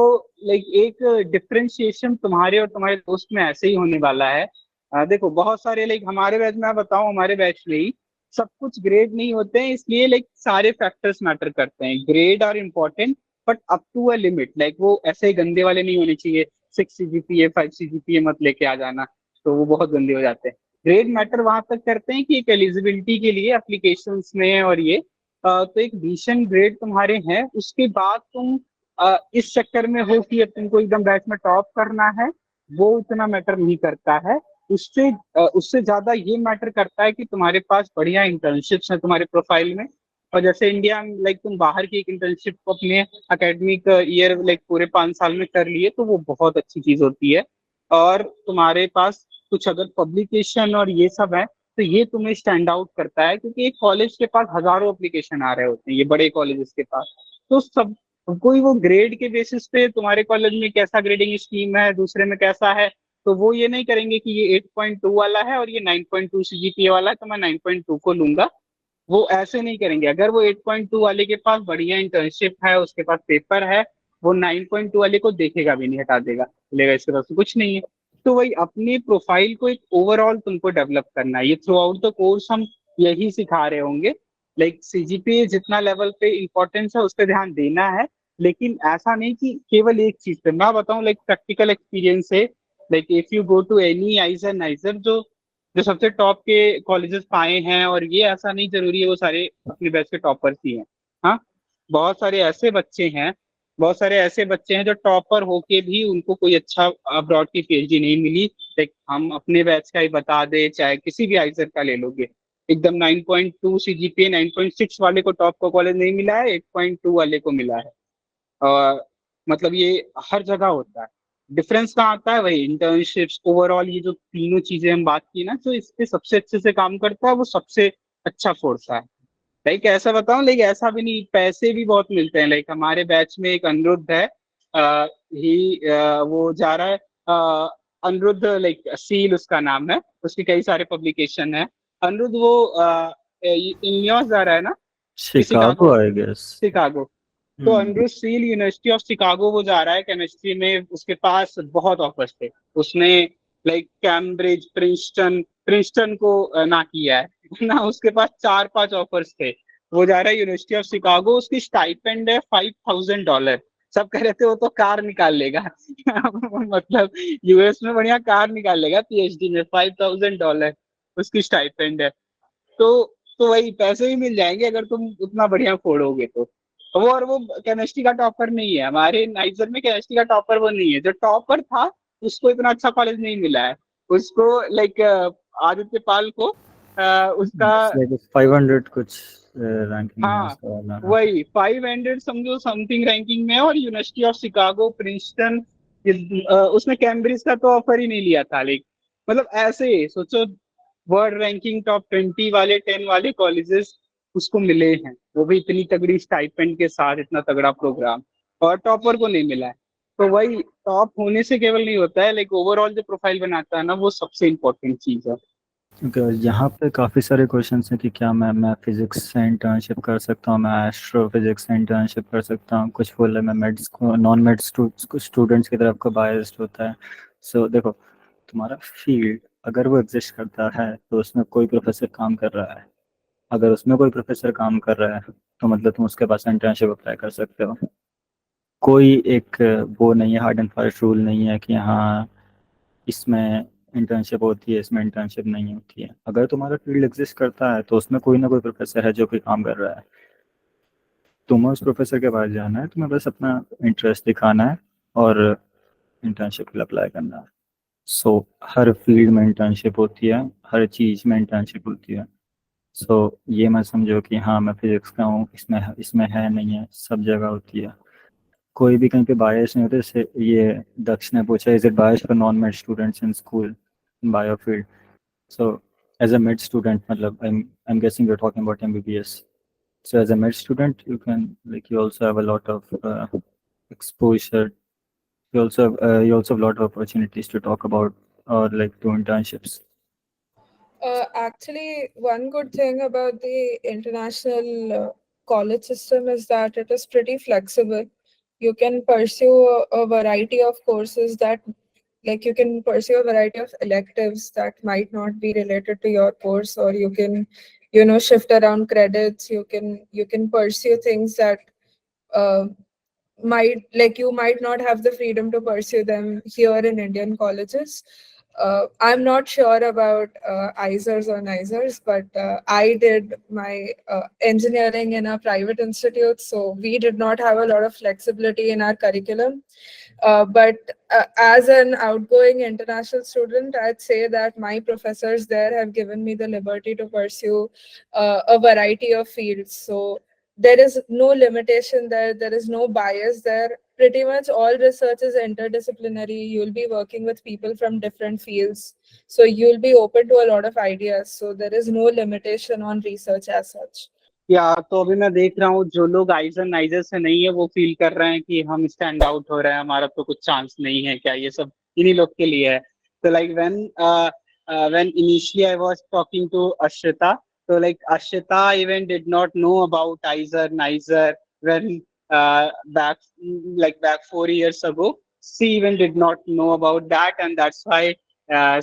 लाइक एक डिफरेंशिएशन तुम्हारे और तुम्हारे दोस्त में ऐसे ही होने वाला है. देखो बहुत सारे लाइक हमारे बैच में, मैं बताऊं हमारे बैच में ही सब कुछ ग्रेड नहीं होते हैं, इसलिए लाइक सारे फैक्टर्स मैटर करते हैं. Grade are important but up to a limit. Like वो ऐसे गंदे वाले नहीं होने चाहिए. 6 CGPA 5 CGPA मत लेके आ जाना, तो वो बहुत गंदे हो जाते हैं. ग्रेड मैटर वहां तक करते हैं कि एक एलिजिबिलिटी के लिए एप्लीकेशंस में, और ये तो एक डिसेंट ग्रेड तुम्हारे हैं, उसके बाद तुम इस चक्कर में हो कि अब तुमको एकदम बैच में टॉप करना है, वो उतना मैटर नहीं करता है. उससे ज्यादा ये मैटर करता है कि तुम्हारे पास बढ़िया इंटर्नशिप्स हैं तुम्हारे प्रोफाइल में. और जैसे इंडिया में लाइक तुम बाहर की एक इंटर्नशिप को अपने एकेडमिक ईयर लाइक पूरे 5 साल में कर लिए, तो वो बहुत अच्छी चीज होती है. और तुम्हारे पास कुछ अगर पब्लिकेशन और ये सब है, तो ये तुम्हें स्टैंड आउट करता है, क्योंकि एक कॉलेज के पास हजारों एप्लीकेशन आ रहे होते हैं, ये बड़े कॉलेजेस के पास. तो सब कोई वो ग्रेड के बेसिस पे तुम्हारे कॉलेज में कैसा ग्रेडिंग स्कीम है, दूसरे में कैसा है, तो वो ये नहीं करेंगे कि ये 8.2 वाला है और ये 9.2 CGPA वाला है, तो मैं 9.2 को लूंगा. वो ऐसे नहीं करेंगे. अगर वो 8.2 वाले के पास बढ़िया इंटर्नशिप है, उसके पास पेपर है, वो 9.2 वाले को देखेगा भी नहीं, हटा देगा, बोलेगा इसके पास तो कुछ नहीं है. तो वही अपनी प्रोफाइल को एक ओवरऑल तुमको डेवलप करना है. ये थ्रू आउट द कोर्स हम यही सिखा रहे होंगे. लाइक CGPA जितना लेवल पे इंपॉर्टेंस है उस पर ध्यान देना है, लेकिन ऐसा नहीं कि केवल एक चीज पे. मैं बताऊं लाइक प्रैक्टिकल एक्सपीरियंस से, like if you go to any iiser NISER, जो जो सबसे टॉप के कॉलेजेस पाए हैं, और ये ऐसा नहीं जरूरी है वो सारे अपने बैच के टॉपर्स ही हैं. हाँ, बहुत सारे ऐसे बच्चे हैं, बहुत सारे ऐसे बच्चे हैं जो टॉपर होके भी उनको कोई अच्छा अब्रॉड की PhD नहीं मिली. लाइक हम अपने बैच का ही बता दे, चाहे किसी भी आइजर का ले लोगे, एकदम 9.2 CGPA 9.6 वाले को टॉप का कॉलेज नहीं मिला है, 8.2 वाले को मिला है. मतलब ये हर जगह होता है. डिफरेंस कहाँ आता है, वही इंटर्नशिप्स ओवरऑल, ये जो तीनों चीजें हम बात की ना, जो इस पे सबसे अच्छे से काम करता है वो सबसे अच्छा फोर्स है. लाइक ऐसा बताऊं, लाइक ऐसा भी नहीं, पैसे भी बहुत मिलते हैं. लाइक हमारे बैच में एक अनिरुद्ध है, वो जा रहा है अनिरुद्ध, लाइक सील उसका नाम है, उसके कई सारे पब्लिकेशन है. अनिरुद्ध वो इलिनॉइस जा रहा है ना, कि शिकागो आई गेस. शिकागो. तो अनिरुद्ध सील यूनिवर्सिटी ऑफ शिकागो वो जा रहा है केमिस्ट्री में. उसके पास बहुत ऑफर्स थे. उसने लाइक कैम्ब्रिज, प्रिंसटन को ना किया है ना, उसके पास 4-5 ऑफर्स थे. वो जा रहा है यूनिवर्सिटी ऑफ शिकागो. उसकी स्टाइपेंड है $5,000. सब कह रहे थे वो तो कार निकाल लेगा मतलब US में बढ़िया कार निकाल लेगा PhD में. $5,000 उसकी स्टाइपेंड है. तो तो वही पैसे भी मिल जाएंगे अगर तुम उतना बढ़िया फोड़ोगे तो। और वो केमिस्ट्री का टॉपर नहीं है, हमारे नाइजर में केमिस्ट्री का टॉपर वो नहीं है। जो टॉपर था उसको इतना अच्छा कॉलेज नहीं मिला है। उसको लाइक आदित्य पाल को उसका लाइक 500 कुछ रैंकिंग है हाँ उसका वाला। वही 500 समझो समथिंग रैंकिंग में, और यूनिवर्सिटी ऑफ शिकागो, प्रिंसटन, उसने कैम्ब्रिज का तो ऑफर ही नहीं लिया था। लाइक मतलब ऐसे सोचो, वर्ल्ड रैंकिंग टॉप 20 वाले 10 वाले कॉलेजेस उसको मिले हैं, वो भी इतनी तगड़ी स्टाइपेंड के साथ, इतना तगड़ा प्रोग्राम, और टॉपर को नहीं मिला है। तो वही टॉप होने से केवल नहीं होता है, लाइक ओवरऑल जो प्रोफाइल बनाता है ना, वो सबसे इम्पोर्टेंट चीज है। क्योंकि यहाँ पे काफ़ी सारे क्वेश्चंस हैं कि क्या मैं फिजिक्स से इंटर्नशिप कर सकता हूँ, मैं एस्ट्रोफिजिक्स से इंटर्नशिप कर सकता हूँ, कुछ बोले मैं मेड्स को नॉन मेड स्टूडेंट्स की तरफ को बायस्ड होता है। सो देखो, तुम्हारा फील्ड अगर वो एग्जिस्ट करता है तो उसमें कोई प्रोफेसर काम कर रहा है। अगर उसमें कोई प्रोफेसर काम कर रहा है तो मतलब तुम उसके पास इंटर्नशिप अप्लाई कर सकते हो। कोई एक वो नहीं है, हार्ड एंड फास्ट रूल नहीं है कि हाँ इसमें इंटर्नशिप होती है, इसमें इंटर्नशिप नहीं होती है। अगर तुम्हारा फील्ड एग्जिस्ट करता है तो उसमें कोई ना कोई प्रोफेसर है जो कोई काम कर रहा है। तुम्हें उस प्रोफेसर के पास जाना है, तुम्हें बस अपना इंटरेस्ट दिखाना है और इंटर्नशिप के लिए अप्लाई करना है। सो हर फील्ड में इंटर्नशिप होती है, हर चीज़ में इंटर्नशिप होती है। सो ये मत समझो कि हाँ मैं फिजिक्स का हूँ, इसमें है नहीं है, सब जगह होती है। कोई भी कहीं पे बायस नहीं होते। जैसे ये दक्ष ने पूछा, is it bias for non made students in school bio field. So as a med student, matlab, I'm guessing you're talking about MBBS. So as a med student, you can like you also have a lot of exposure. You also have a lot of opportunities to talk about or like do internships. Actually, one good thing about the international college system is that it is pretty flexible. You can pursue a variety of courses that, like, you can pursue a variety of electives that might not be related to your course, or you can, shift around credits. You can pursue things that uh, you might not have the freedom to pursue them here in Indian colleges. I'm not sure about iisers or NISERs, but I did my engineering in a private institute, so we did not have a lot of flexibility in our curriculum. But as an outgoing international student, I'd say that my professors there have given me the liberty to pursue a variety of fields. So there is no limitation there, there is no bias there. Pretty much all research is interdisciplinary. You'll be working with people from different fields, so you'll be open to a lot of ideas. So there is no limitation on research as such. या तो अभी मैं देख रहा हूँ जो लोग आइजर नाइजर से नहीं है वो फील कर रहे हैं कि हम स्टैंड आउट हो रहे हैं, हमारा तो कुछ चांस नहीं है क्या, ये सब इन्हीं लोग के लिए है। तो like when initially I was talking to Ashrita, तो like Ashrita even did not know about IISER NISER when back back 4 years ago. She even did not know about that, and that's why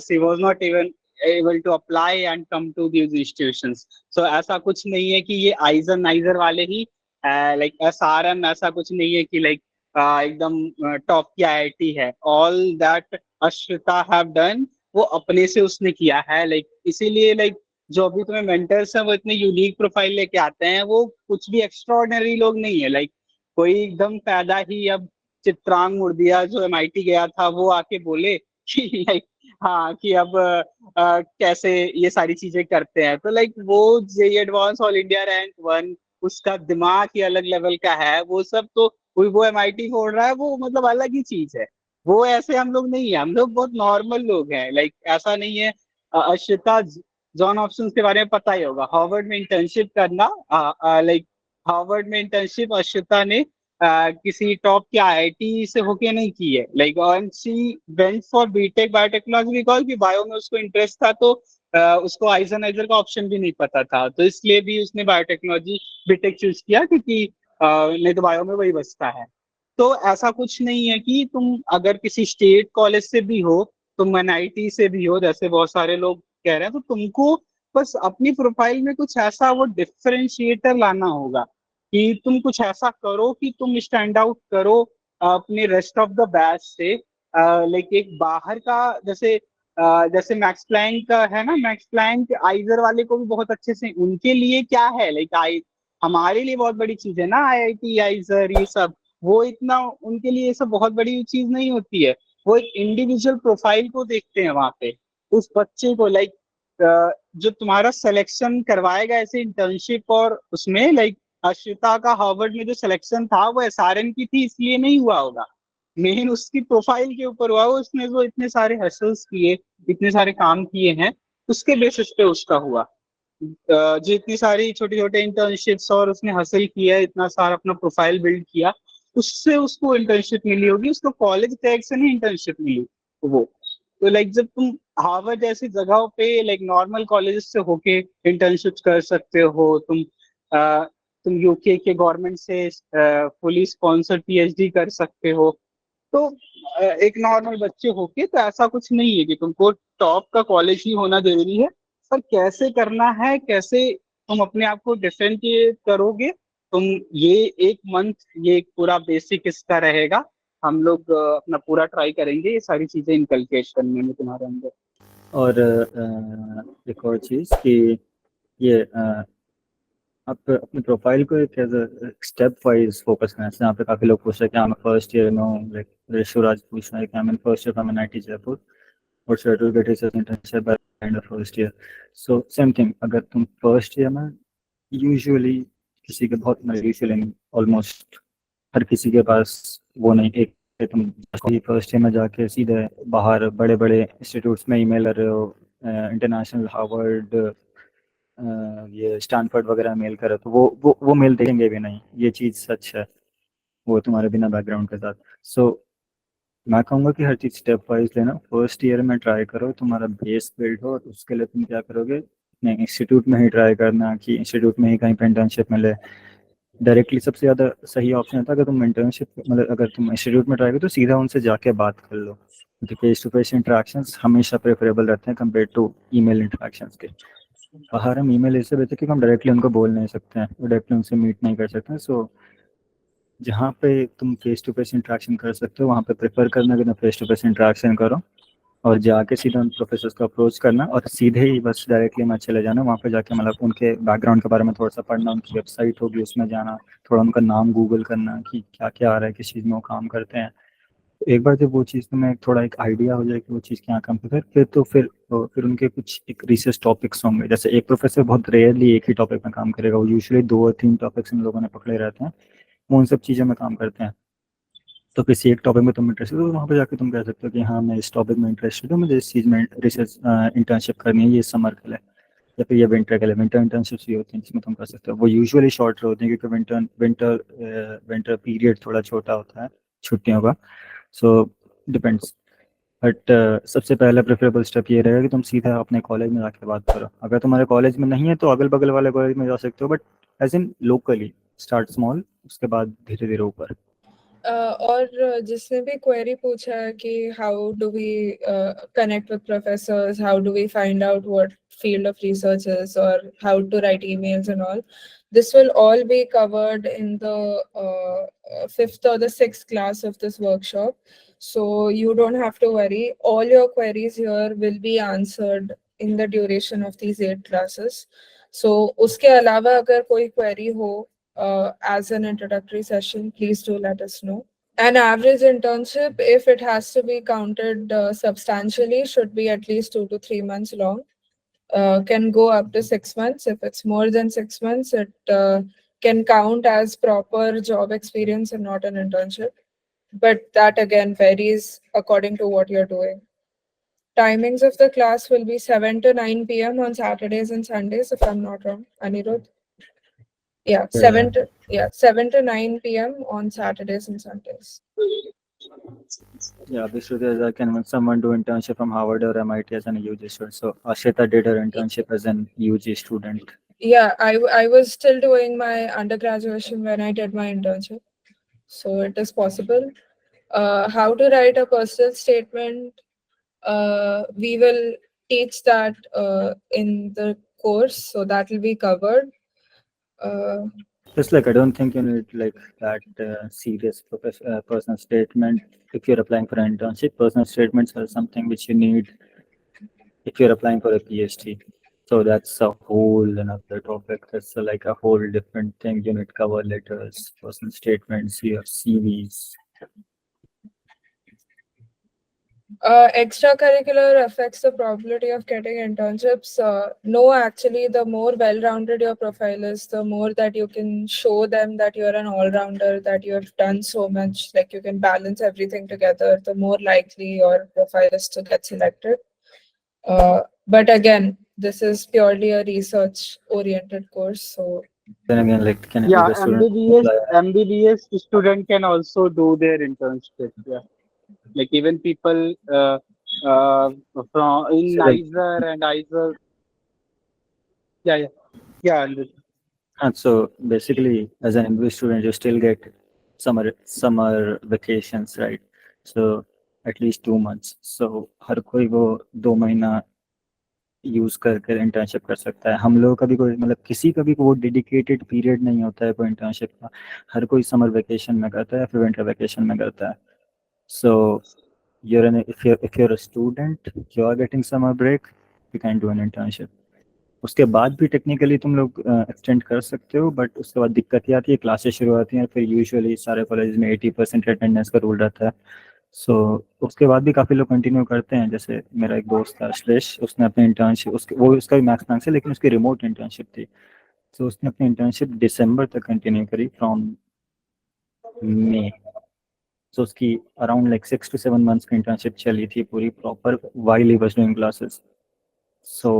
she was not even able to apply and come to these institutions. So ऐसा कुछ नहीं है कि ये आइजर नाइजर वाले ही लाइक एसआरएम, ऐसा कुछ नहीं है कि लाइक एकदम टॉप की आईआईटी है। All that Ashrita have done वो अपने से उसने किया है। लाइक इसीलिए लाइक जो अभी तुम्हें मेंटर्स हैं वो इतने यूनिक प्रोफाइल लेके आते हैं, वो कुछ भी एक्स्ट्राऑर्डिनरी लोग नहीं है। लाइक कोई एकदम पैदा ही अब चित्रांग मुर्दिया जो एमआईटी गया था वो आके बोले कि लाइक हाँ कि अब कैसे ये सारी चीजें करते हैं, तो लाइक वो JEE advance all India rank 1, उसका दिमाग ही अलग लेवल का है। वो सब तो वो एमआईटी फोड़ रहा है, वो मतलब अलग ही चीज है। वो ऐसे हम लोग नहीं है, हम लोग बहुत नॉर्मल लोग हैं। लाइक ऐसा नहीं है। अश्रिता जॉन ऑप्शंस के बारे में पता ही होगा, हार्वर्ड में इंटर्नशिप करना। लाइक हार्वर्ड में इंटर्नशिप अश्रिता ने किसी टॉप के आईआईटी से होके नहीं की है। Like and she went for BTech biotechnology because कि बायो में उसको इंटरेस्ट था, तो उसको आइजर का ऑप्शन भी नहीं पता था, तो इसलिए भी उसने बायोटेक्नोलॉजी बीटेक चूज किया, क्योंकि नहीं तो बायो में वही बचता है। तो ऐसा कुछ नहीं है कि तुम अगर किसी स्टेट कॉलेज से भी हो, तुम एनआईटी से भी हो जैसे बहुत सारे लोग कह रहे हैं, तो तुमको बस अपनी प्रोफाइल में कुछ ऐसा वो डिफरेंशिएटर लाना होगा कि तुम कुछ ऐसा करो कि तुम स्टैंड आउट करो अपने रेस्ट ऑफ द बैच से। लाइक एक बाहर का जैसे जैसे मैक्स प्लैंक का है ना, मैक्स प्लैंक आइजर वाले को भी बहुत अच्छे से, उनके लिए क्या है लाइक आई, हमारे लिए बहुत बड़ी चीज है ना आईआईटी आइजर ये सब, वो इतना उनके लिए ये सब बहुत बड़ी चीज नहीं होती है। वो एक इंडिविजुअल प्रोफाइल को देखते हैं वहां पे, उस बच्चे को लाइक जो तुम्हारा सिलेक्शन करवाएगा ऐसे इंटर्नशिप, और उसमें लाइक अश्विता का हार्वर्ड में जो सिलेक्शन था वो एसआरएन की थी इसलिए नहीं हुआ होगा, मेन उसकी प्रोफाइल के ऊपर हुआ। वो उसने जो इतने सारे हसल्स किए, इतने सारे काम किए हैं, उसके बेसिस पे उसका हुआ। जो इतनी सारी छोटे छोटे इंटर्नशिप्स और उसने हासिल किया, इतना सारा अपना प्रोफाइल बिल्ड किया, उससे उसको इंटर्नशिप मिली होगी, उसको कॉलेज टैग से नहीं इंटर्नशिप मिली वो। तो लाइक जब तुम हार्वर्ड जैसी जगहों पे लाइक नॉर्मल कॉलेजेस से होके इंटर्नशिप कर सकते हो, तुम यूके के गवर्नमेंट से फुली स्पॉन्सर्ड पीएचडी कर सकते हो, तो एक नॉर्मल बच्चे होके तो ऐसा कुछ नहीं है कि तुमको टॉप का कॉलेज ही होना जरूरी है। पर कैसे करना है, कैसे तुम अपने आप को डिफरेंशिएट करोगे तुम, ये एक मंथ, ये एक पूरा बेसिक इसका रहेगा। हम लोग अपना पूरा ट्राई करेंगे ये सारी चीजें इनकलकेट करने में तुम्हारे अंदर। और एक और चीज़ कि ये आप अपने प्रोफाइल को एक एज स्टेप वाइज फोकस करना है। जैसे यहाँ पे काफ़ी लोग पूछ रहे हैं कि मैं फर्स्ट ईयर में हूँ, लाइक ऋषुराज पूछ रहा है कि मैं first year from NIT Jaipur और certificate is internship by end of first year. So same thing, अगर तुम फर्स्ट ईयर में, यूजुअली किसी के बहुत यूजुअली ऑलमोस्ट हर किसी के पास वो नहीं, एक तुम फर्स्ट ईयर में जाके सीधे बाहर बड़े बड़े इंस्टीट्यूट्स में ईमेल कर रहे हो, इंटरनेशनल हार्वर्ड, ये स्टैनफोर्ड वगैरह मेल करे तो वो मेल देखेंगे भी नहीं, ये चीज़ सच है, वो तुम्हारे बिना बैकग्राउंड के साथ। सो मैं कहूँगा कि हर चीज़ स्टेप वाइज लेना। फर्स्ट ईयर में ट्राई करो, तुम्हारा बेस बिल्ड हो, और उसके लिए तुम क्या करोगे, नहीं इंस्टीट्यूट में ही ट्राई करना कि इंस्टीट्यूट में ही कहीं पर इंटर्नशिप मिले। डायरेक्टली सबसे ज़्यादा सही ऑप्शन होता है अगर तुम इंटर्नशिप, मतलब अगर तुम इंस्टीट्यूट में ट्राई करो तो सीधा उनसे जाके बात कर लो, क्योंकि फेस टू फेस इंटरेक्शंस हमेशा प्रेफरेबल रहते हैं कंपेयर टू ईमेल इंटरेक्शंस के। बाहर हम ईमेल इससे बेहतर कि हम डायरेक्टली उनको बोल नहीं सकते हैं, डायरेक्टली उनसे मीट नहीं कर सकते हैं। सो जहाँ पे तुम फेस टू फेस इंटरेक्शन कर सकते हो वहाँ पे प्रेफर करना कि तुम फेस टू फेस इंटरेक्शन करो, और जाके सीधा उन प्रोफेसर्स को अप्रोच करना, और सीधे ही बस डायरेक्टली मैं चले जाना वहाँ पे जाके, मतलब उनके बैकग्राउंड के बारे में थोड़ा सा पढ़ना, उनकी वेबसाइट होगी उसमें जाना, थोड़ा उनका नाम गूगल करना कि क्या क्या आ रहा है, किस चीज़ में वो काम करते हैं। तो एक बार जब वो चीज़ तुम्हें थोड़ा एक आइडिया हो जाए कि वो चीज़ क्या काम करती है, फिर उनके कुछ एक रिसर्च टॉपिक्स होंगे। जैसे एक प्रोफेसर बहुत रेयरली एक ही टॉपिक में काम करेगा, वो यूजुअली 2 और 3 टॉपिक्स इन लोगों ने पकड़े रहते हैं, वो उन सब चीज़ों में काम करते हैं। तो किसी एक टॉपिक में तुम इंटरेस्टेड हो तो वहाँ पे जाके तुम कह सकते हो कि हाँ मैं इस टॉपिक में इंटरेस्टेड हूँ, मुझे इस चीज़ में रिसर्च इंटर्नशिप करनी है, ये समर के लिए या फिर ये विंटर के लिए। विंटर इंटर्नशिप्स ये होती हैं जिसमें तुम कर सकते हो, वो यूजुअली शॉर्ट होती हैं क्योंकि विंटर पीरियड थोड़ा छोटा होता है छुट्टियों का। सो डिपेंड्स, बट सबसे पहला प्रेफरेबल स्टेप ये रहेगा कि तुम सीधा अपने कॉलेज में जाके बात करो। अगर तुम्हारे कॉलेज में नहीं है तो अगल बगल वाले कॉलेज में जा सकते हो, but as in locally start small, उसके बाद धीरे धीरे ऊपर। और जिसने भी क्वेरी पूछा है कि how do we connect with professors, how do we find out what field of research is, or how to write emails and all, this will all be covered in the fifth or the sixth class of this workshop. So you don't have to worry. All your queries here will be answered in the duration of these 8 classes. So उसके अलावा अगर कोई query हो as an introductory session, please do let us know. An average internship, if it has to be counted substantially, should be at least 2 to 3 months long. Can go up to 6 months. If it's more than 6 months, it can count as proper job experience and not an internship. But that again varies according to what you're doing. Timings of the class will be 7 to 9 p.m. on Saturdays and Sundays, if I'm not wrong. Anirudh? Yeah, 7 to 9 p.m. on Saturdays and Sundays. Yeah, Vishnu, can someone do internship from Harvard or MIT as an UG student? So Ashita did her internship as an UG student. Yeah, I was still doing my undergraduation when I did my internship, so it is possible. How to write a personal statement, we will teach that in the course, so that will be covered. Just like I don't think you need like that serious personal statement if you're applying for an internship. Personal statements are something which you need if you're applying for a PhD. So that's a whole another topic. That's like a whole different thing. You need cover letters, personal statements, your CVs. Extracurricular affects the probability of getting internships. No, actually, the more well-rounded your profile is, the more that you can show them that you're an all-rounder, that you have done so much, like you can balance everything together, the more likely your profile is to get selected. But again, this is purely a research-oriented course, so Then again, like, can every Yeah, student apply? MBBS student can also do their internship. Yeah, like even people uh, from in So like, NISER and iiser. Yeah, yeah, yeah. and so basically, as an MBA student, you still get summer vacations, right? So at least 2 months. So हर कोई वो 2 महीना यूज करके इंटर्नशिप कर सकता है। हम लोगों का भी कोई मतलब किसी का भी वो डेडिकेटेड पीरियड नहीं होता है कोई इंटर्नशिप का। हर कोई समर वेकेशन में करता है या फिर विंटर वेकेशन में करता है। सो if you're a student, you are getting summer break, you can do an internship. उसके बाद भी टेक्निकली तुम लोग एक्सटेंड कर सकते हो, बट उसके बाद दिक्कत ये आती है, क्लासेस शुरू होती हैं, फिर यूजुअली सारे कॉलेज में 80% अटेंडेंस का रूल रहता है। सो उसके बाद भी काफ़ी लोग कंटिन्यू करते हैं। जैसे मेरा एक दोस्त था श्लेष, उसने अपनी इंटर्नशिप, उसका भी मैथ्स मैक्स है लेकिन उसकी रिमोट इंटर्नशिप थी। तो उसने अपनी इंटर्नशिप दिसंबर तक कंटिन्यू करी, फ्रॉम मे। सो उसकी अराउंड लाइक 6 to 7 months की इंटर्नशिप चली थी पूरी proper, while he was doing classes. So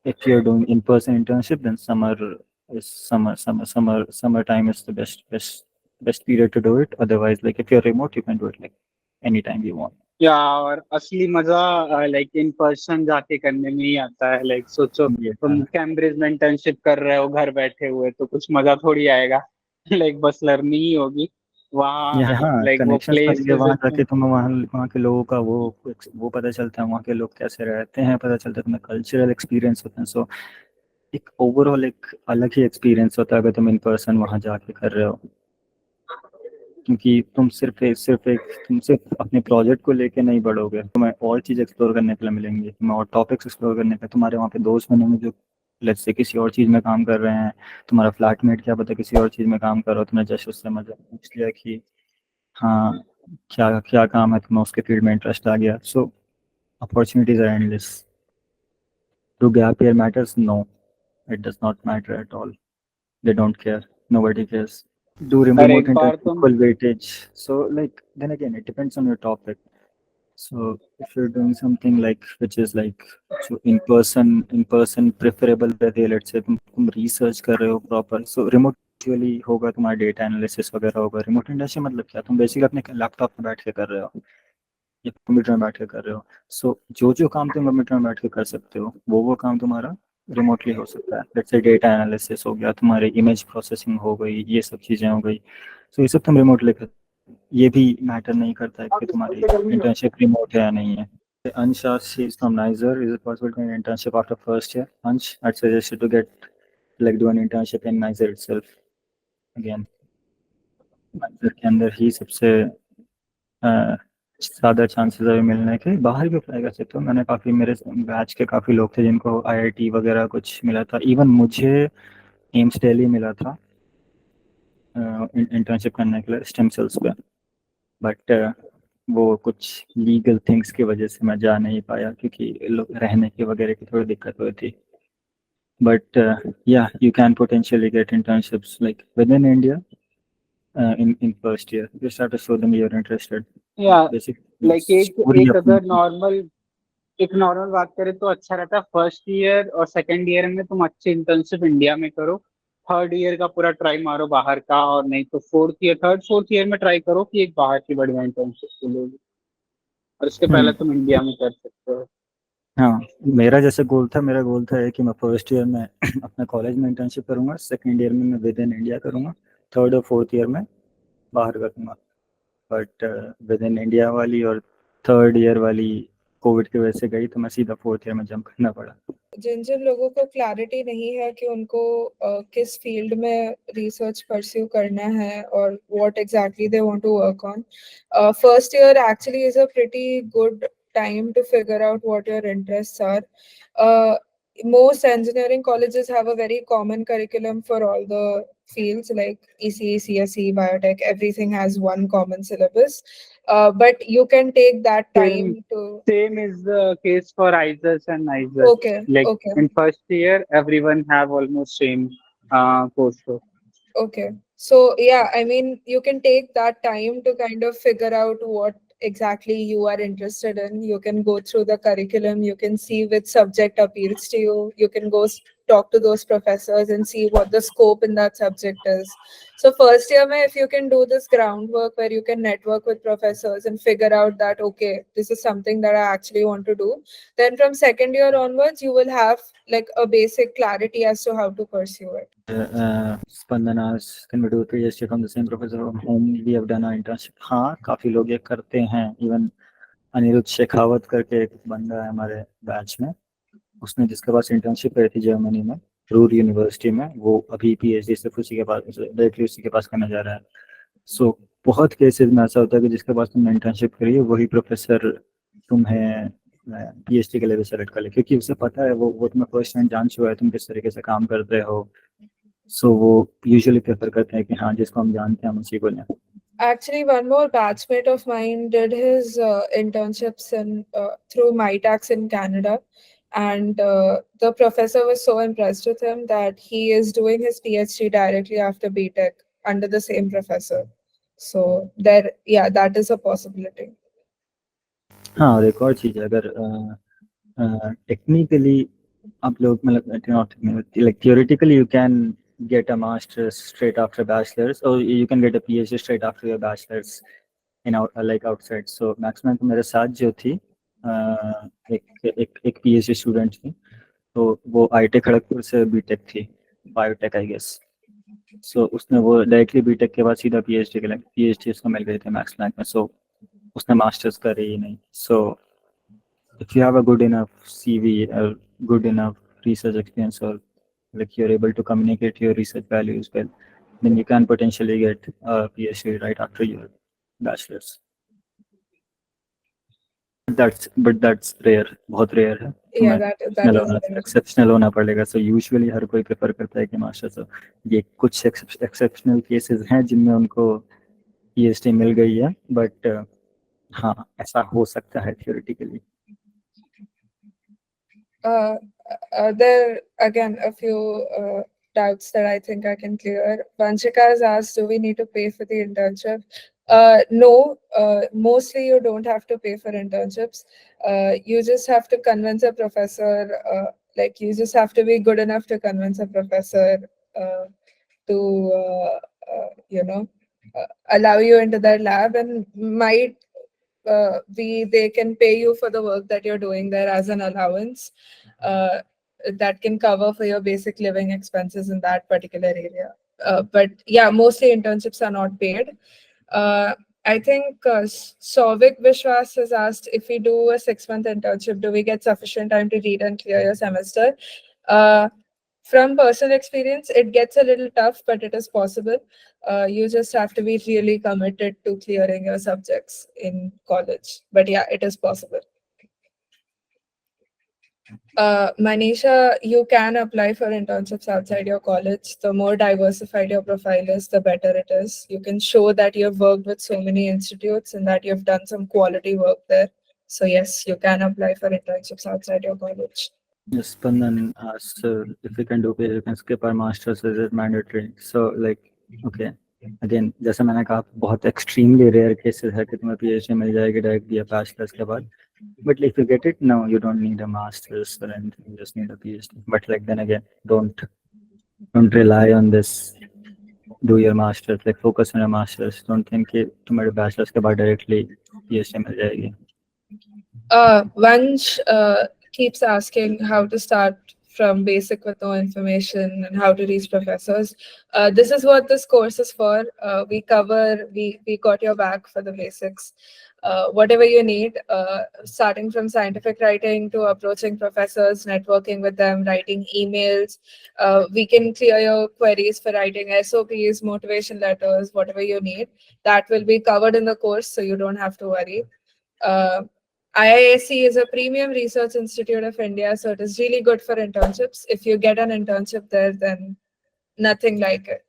if you're doing in-person internship, then summer time is the best period to do it. Otherwise, like if you're remote, you can do it like anytime you want. या और असली मजा लाइक इन पर्सन जाके करने में ही आता है। लाइक सोचो तुम Yeah. कैम्ब्रिज में इंटर्नशिप कर रहे हो घर बैठे हुए, तो कुछ मजा थोड़ी आएगा। लाइक बस लर्निंग ही होगी वहाँ। Yeah, हाँ, लाइक वो कनेक्शंस प्लेस बनेंगे वहाँ विजिट। जाके, तुम्हें वहाँ के लोगों का वो पता चलता है, वहाँ के लोग कैसे रहते हैं पता चलता है, तुम्हें कल्चरल एक्सपीरियंस होता है। सो एक ओवरऑल एक अलग ही एक्सपीरियंस होता है अगर तुम इन पर्सन वहाँ जाके कर रहे हो। क्योंकि तुम सिर्फ अपने प्रोजेक्ट को लेके नहीं बढ़ोगे, तुम्हें और चीज़ एक्सप्लोर करने के लिए मिलेंगी, तुम्हें और टॉपिक्स एक्सप्लोर करने के, तुम्हारे वहाँ पे दोस्त बनेंगे जो लेट्स से किसी और चीज़ में काम कर रहे हैं। तुम्हारा फ्लैटमेट क्या पता किसी और चीज़ में काम कर रहा हो, तुम्हें जस्ट उससे मजा पूछ लिया कि हाँ क्या क्या काम है, तुम्हें उसके फील्ड में इंटरेस्ट आ गया। So opportunities are endless. Do gap year matters? No, it does not matter at all. They don't care. Nobody cares. Do और remote एक बार internship तुम equal weightage? So like then again, it depends on your topic. So if you're doing something like which is like so in person preferable है, let's say तुम research कर रहे हो proper, so remote usually होगा तुम्हारा data analysis वगैरह होगा। remote internship मतलब क्या, तुम बेसिकली अपने लैपटॉप में बैठ के कर रहे हो या कंप्यूटर में बैठ के कर रहे हो। सो जो काम तुम कंप्यूटर में बैठ के कर सकते हो वो काम तुम्हारा रिमोटली हो सकता है। लेट्स से डेटा एनालिसिस हो गया, तुम्हारी इमेज प्रोसेसिंग हो गई, ये सब चीज़ें हो गई। सो ये सब तुम रिमोटली कर, ये भी मैटर नहीं करता है कि तुम्हारी इंटर्नशिप रिमोट है या नहीं है। Ansh asks, he's from NISER. Is it possible to do an internship after first year? Ansh, I'd suggest you to do an internship in NISER itself. Again, NISER के अंदर ही सबसे ज़्यादा चांसेस अभी मिलने के। बाहर भी अप्लाई कर सकते हो। मैंने काफ़ी, मेरे बैच के काफ़ी लोग थे जिनको आईआईटी वगैरह कुछ मिला था। इवन मुझे एम्स दिल्ली मिला था इंटर्नशिप करने के लिए स्टेम सेल्स पे, बट वो कुछ लीगल थिंग्स की वजह से मैं जा नहीं पाया क्योंकि लोग रहने की वगैरह की थोड़ी दिक्कत हुई थी। But yeah you can potentially get internships like within India in first year. Just have to show them you're interested. या Basic लाइक एक पूरी एक अपनी। अगर नॉर्मल बात करें तो अच्छा रहता है फर्स्ट ईयर और सेकंड ईयर में तुम अच्छी इंटर्नशिप इंडिया में करो। थर्ड ईयर का पूरा ट्राई मारो बाहर का, और नहीं तो फोर्थ ईयर में ट्राई करो कि एक बाहर की बढ़िया इंटर्नशिप के लिए। और इसके पहले तुम इंडिया में कर सकते हो। हाँ, मेरा गोल था कि मैं फर्स्ट ईयर में अपने कॉलेज में इंटर्नशिप करूंगा, सेकंड ईयर में मैं विद इन इंडिया करूंगा, थर्ड और फोर्थ ईयर में बाहर करूंगा। बट विद इन इंडिया वाली और थर्ड ईयर वाली कोविड की वजह से गई, तो मैं सीधा फोर्थ ईयर में जंप करना पड़ा। जिन जिन लोगों को क्लैरिटी नहीं है कि उनको किस फील्ड में रिसर्च परस्यू करना है और what exactly they want to work on, first year actually is a pretty good time to figure out what your interests are. Uh, Most engineering colleges have a very common curriculum for all the fields like ECE, CSE, biotech, everything has one common syllabus. But you can take that Same time to. same is the case for isers and NISER. Okay, Like okay. in first year, everyone have almost same course. Okay. So, yeah, I mean, you can take that time to kind of figure out what exactly you are interested in. You can go through the curriculum, you can see which subject appeals to you. You can go talk to those professors and see what the scope in that subject is. So, first year, mein, if you can do this groundwork where you can network with professors and figure out that, okay, this is something that I actually want to do, then from second year onwards, you will have like a basic clarity as to how to pursue it. Spandan asks, can we do a PhD from the same professor from whom we have done our internship? हाँ, काफी लोग ये करते हैं. Even अनिरुद्ध शेखावत करके एक बंदा है हमारे बैच में, उसने जिसके पास इंटर्नशिप करी थी जर्मनी में, रूर यूनिवर्सिटी में, वो अभी पीएचडी सिर्फ उसी के पास, डायरेक्टली उसी के पास करने जा रहा है. सो बहुत केसेस में ऐसा होता है कि जिसके पास तुमने इंटर्नशिप करी है वही प्रोफेसर तुम्हें पीएचडी के लिए भी सेलेक्ट कर ले, क्योंकि उसे पता है, वो तुम्हें फर्स्ट हैंड जान चुका है तुम किस तरीके से काम करते हो. सो वो यूजुअली प्रेफर करते हैं कि हाँ, जिसको हम जानते हैं हम उसी को लें. Actually, one more batchmate of mine did his internships in through MyTax in Canada, and the professor was so impressed with him that he is doing his PhD directly after BTech under the same professor. So there, yeah, that is a possibility. हाँ, और एक और चीज़ है, अगर टेक्निकली आप लोग मतलब not like theoretically you can get a master's straight after bachelor's, or you can get a PhD straight after your bachelor's in out like outside. So maximum तो मेरे साथ जो थी एक PhD स्टूडेंट थी, तो वो IIT खड़गपुर से बीटेक थी, बायोटेक आई गेस. सो उसने वो डायरेक्टली बीटेक के बाद सीधा PhD के लिए PhD उसको मिल गई थी मैक्स रैंक में. सो उसने मास्टर्स करी ही नहीं. सो if you have a good enough CV or good enough research experience, or like you're able to communicate your research values well, then you can potentially get a PhD right after your bachelor's. But that's rare, बहुत rare है. Yeah, तुम्हें that is exceptional होना पड़ेगा. So usually हर कोई prefer करता है कि मास्टर्स हो. ये कुछ exceptional cases हैं जिनमें उनको PhD मिल गई है, but हाँ, ऐसा हो सकता है theoretically. There again a few doubts that I think I can clear. Vanshika has asked, do we need to pay for the internship? No, mostly you don't have to pay for internships. You just have to convince a professor, like you just have to be good enough to convince a professor to, allow you into their lab, and might they can pay you for the work that you're doing there as an allowance uh, that can cover for your basic living expenses in that particular area. But yeah, mostly internships are not paid. I think Souvik Vishwas has asked, if we do a 6-month internship, do we get sufficient time to read and clear your semester? From personal experience, it gets a little tough, but it is possible. You just have to be really committed to clearing your subjects in college. But yeah, it is possible. Manisha, you can apply for internships outside your college. The more diversified your profile is, the better it is. You can show that you've worked with so many institutes and that you've done some quality work there. So yes, you can apply for internships outside your college. Yes, Spandan asks if we can do PhD, you can skip our masters, is it mandatory? So like, okay, again, जैसा मैंने कहा, बहुत extremely rare cases है कि तुम्हें PhD मिल जाएगी डायरेक्ट या bachelor's के बाद. But if you get it, no, you don't need a master's or anything, you just need a PhD. But like then again, don't rely on this. Do your master's, like focus on your master's. Don't think कि तुम्हारे bachelor's के बाद directly PhD मिल जाएगी. Vansh keeps asking how to start from basic with no information and how to reach professors. This is what this course is for. We got your back for the basics. Whatever you need, starting from scientific writing to approaching professors, networking with them, writing emails. We can clear your queries for writing SOPs, motivation letters, whatever you need. That will be covered in the course, so you don't have to worry. IISc is a premium research institute of India, so it is really good for internships. If you get an internship there, then nothing like it.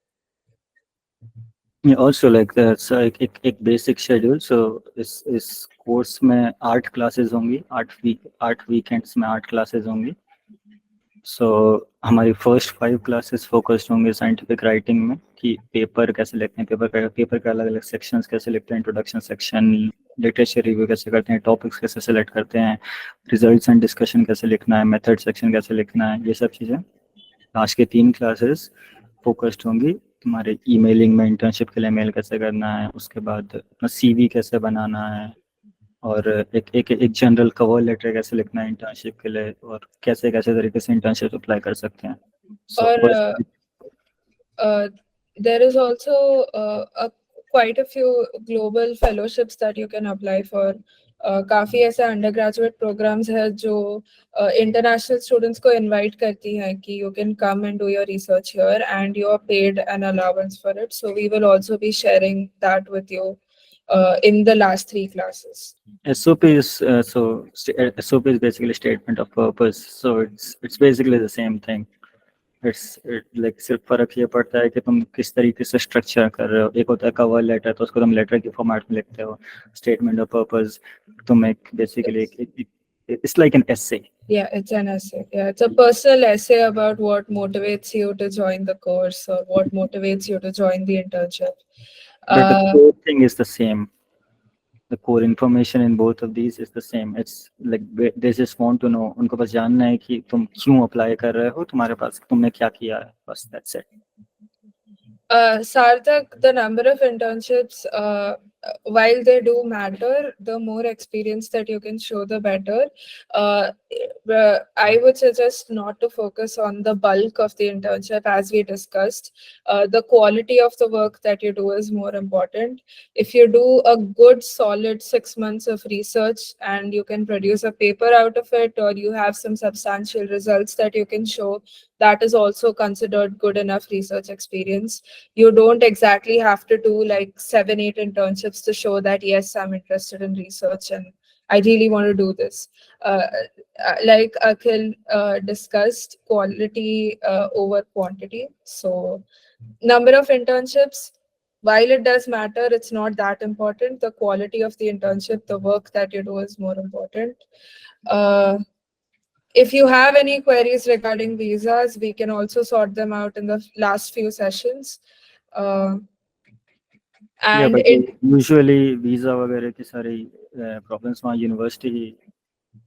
Yeah, also like that's एक basic schedule. So इस course में 8 classes होंगी, 8 weekends में 8 classes होंगी. So हमारी first 5 classes focused होंगे scientific writing में कि पेपर कैसे लिखते हैं, पेपर के अलग अलग sections कैसे लिखते हैं, introduction section, literature review कैसे करते हैं, topics कैसे select करते हैं, results and discussion कैसे लिखना है, method section कैसे लिखना है, ये सब चीज़ें. आज के 3 classes focused होंगी तुम्हारे ईमेलिंग में, इंटर्नशिप के लिए मेल कैसे करना है, उसके बाद अपना सीवी कैसे बनाना है, और एक जनरल कवर लेटर कैसे लिखना है इंटर्नशिप के लिए, और कैसे कैसे तरीके से इंटर्नशिप अप्लाई कर सकते हैं. Or there is also quite a few global fellowships that you can apply for. काफ़ी ऐसे undergraduate programs है जो international students को invite करती हैं कि you can come and do your research here and you are paid an allowance for it. So we will also be sharing that with you in the last 3 classes. SOP is SOP is basically statement of purpose. So it's basically the same thing. Like सिर्फ फर्क ये पड़ता है कि तुम किस तरीके से स्ट्रक्चर कर रहे हो. एक होता है कवर लेटर, तो उसको तुम लेटर के फॉर्मेट में लिखते हो. स्टेटमेंट ऑफ पर्पस तुम एक basically it's like an essay. Yeah, it's an essay. Yeah, it's a personal essay about what motivates you to join the course or what motivates you to join the internship. But the core thing is the same. The core information in both of these is the same. It's like they just want to know. उनको बस जानना है कि तुम क्यों अप्लाई कर रहे हो, तुम्हारे पास तुमने क्या किया है, बस that's it. Sarthak, the number of internships, while they do matter, the more experience that you can show, the better. I would suggest not to focus on the bulk of the internship, as we discussed. The quality of the work that you do is more important. If you do a good, solid 6 months of research and you can produce a paper out of it, or you have some substantial results that you can show, that is also considered good enough research experience. You don't exactly have to do like 7-8 internships to show that yes, I'm interested in research and I really want to do this. Like Akhil discussed, quality over quantity. So number of internships, while it does matter, it's not that important. The quality of the internship, the work that you do is more important. If you have any queries regarding visas, we can also sort them out in the last few sessions. Yeah, And but usually visa वगैरह की सारी problems वहाँ university ही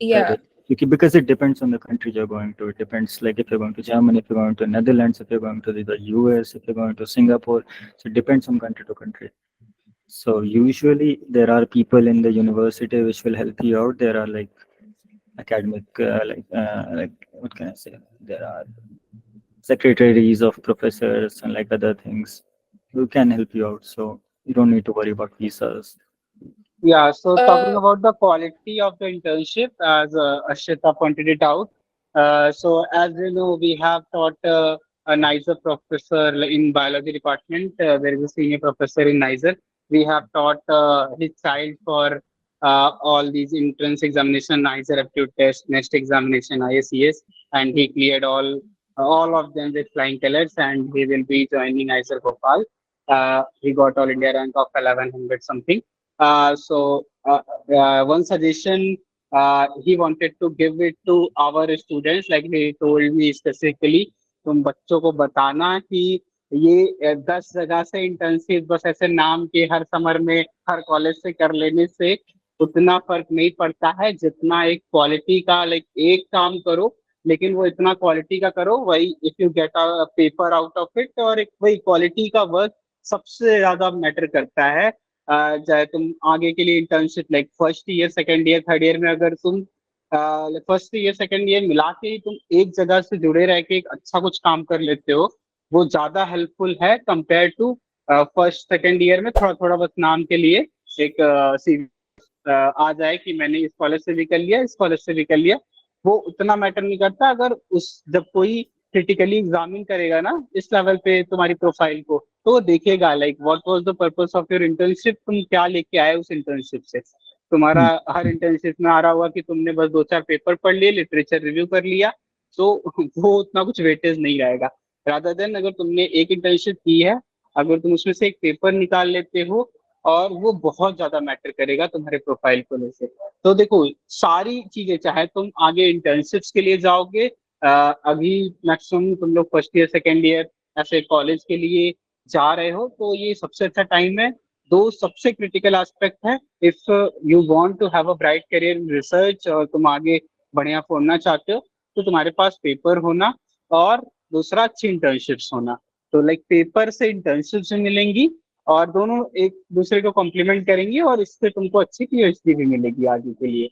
yeah, क्योंकि because it depends on the country you're going to. It depends, like if you're going to Germany, if you're going to Netherlands, if you're going to the US, if you're going to Singapore. So it depends from country to country. So usually there are people in the university which will help you out. There are like academic, like what can I say? There are secretaries of professors and like other things who can help you out. So you don't need to worry about visas. Yeah, so talking about the quality of the internship, as Ashita pointed it out. So as you know, we have taught a NISER professor in biology department. There is a senior professor in NISER. We have taught his child for all these entrance examination, NISER aptitude test, next examination, ISES, and he cleared all of them with flying colors, and he will be joining NISER Bhopal. He got all India rank of 1100 something. One suggestion he wanted to give it to our students, like he told me specifically, तुम बच्चों को बताना कि ये 10 जगह से इंटर्नशिप बस ऐसे नाम के हर समर में हर कॉलेज से कर लेने से उतना फर्क नहीं पड़ता है जितना एक क्वालिटी का, लाइक एक काम करो लेकिन वो इतना क्वालिटी का करो, वही if you get a paper out of it, और एक वही क्वालिटी का वर्क सबसे ज्यादा मैटर करता है. चाहे तुम आगे के लिए internship like first year, second year, third year में अगर तुम फर्स्ट ईयर सेकंड ईयर मिला के ही तुम एक जगह से जुड़े रह के एक अच्छा कुछ काम कर लेते हो, वो ज्यादा हेल्पफुल है compare to first second year में थोड़ा थोड़ा बस नाम के लिए एक CV आ जाए कि मैंने इस कॉलेज से भी कर लिया, इस कॉलेज से भी कर लिया. वो उतना मैटर नहीं करता. अगर उस जब कोई क्रिटिकली एग्जामिन करेगा ना इस लेवल पे तुम्हारी प्रोफाइल को, तो वो देखेगा like what was the purpose of your internship, तुम क्या लेके आए उस इंटर्नशिप से. तुम्हारा हर इंटर्नशिप में आ रहा होगा कि तुमने बस 2-4 पेपर पढ़ लिए, लिटरेचर रिव्यू कर लिया, तो वो उतना कुछ वेटेज नहीं रहेगा। रादर देन अगर तुमने एक इंटर्नशिप की है, अगर तुम उसमें से एक पेपर निकाल लेते हो, और वो बहुत ज्यादा मैटर करेगा तुम्हारे प्रोफाइल को लेके। तो देखो, सारी चीजें, चाहे तुम आगे इंटर्नशिप्स के लिए जाओगे, अभी मैक्सिमम तुम लोग फर्स्ट ईयर सेकेंड ईयर ऐसे कॉलेज के लिए जा रहे हो, तो ये सबसे अच्छा टाइम है। दो सबसे क्रिटिकल एस्पेक्ट है, if you want to have a bright career in research और तुम आगे बढ़िया पढ़ना चाहते हो, तो तुम्हारे पास पेपर होना, और दूसरा अच्छी इंटर्नशिप्स होना। तो लाइक पेपर से इंटर्नशिप्स मिलेंगी, और दोनों एक दूसरे को कॉम्प्लीमेंट करेंगी, और इससे तुमको अच्छी पीएचडी भी मिलेगी आगे के लिए।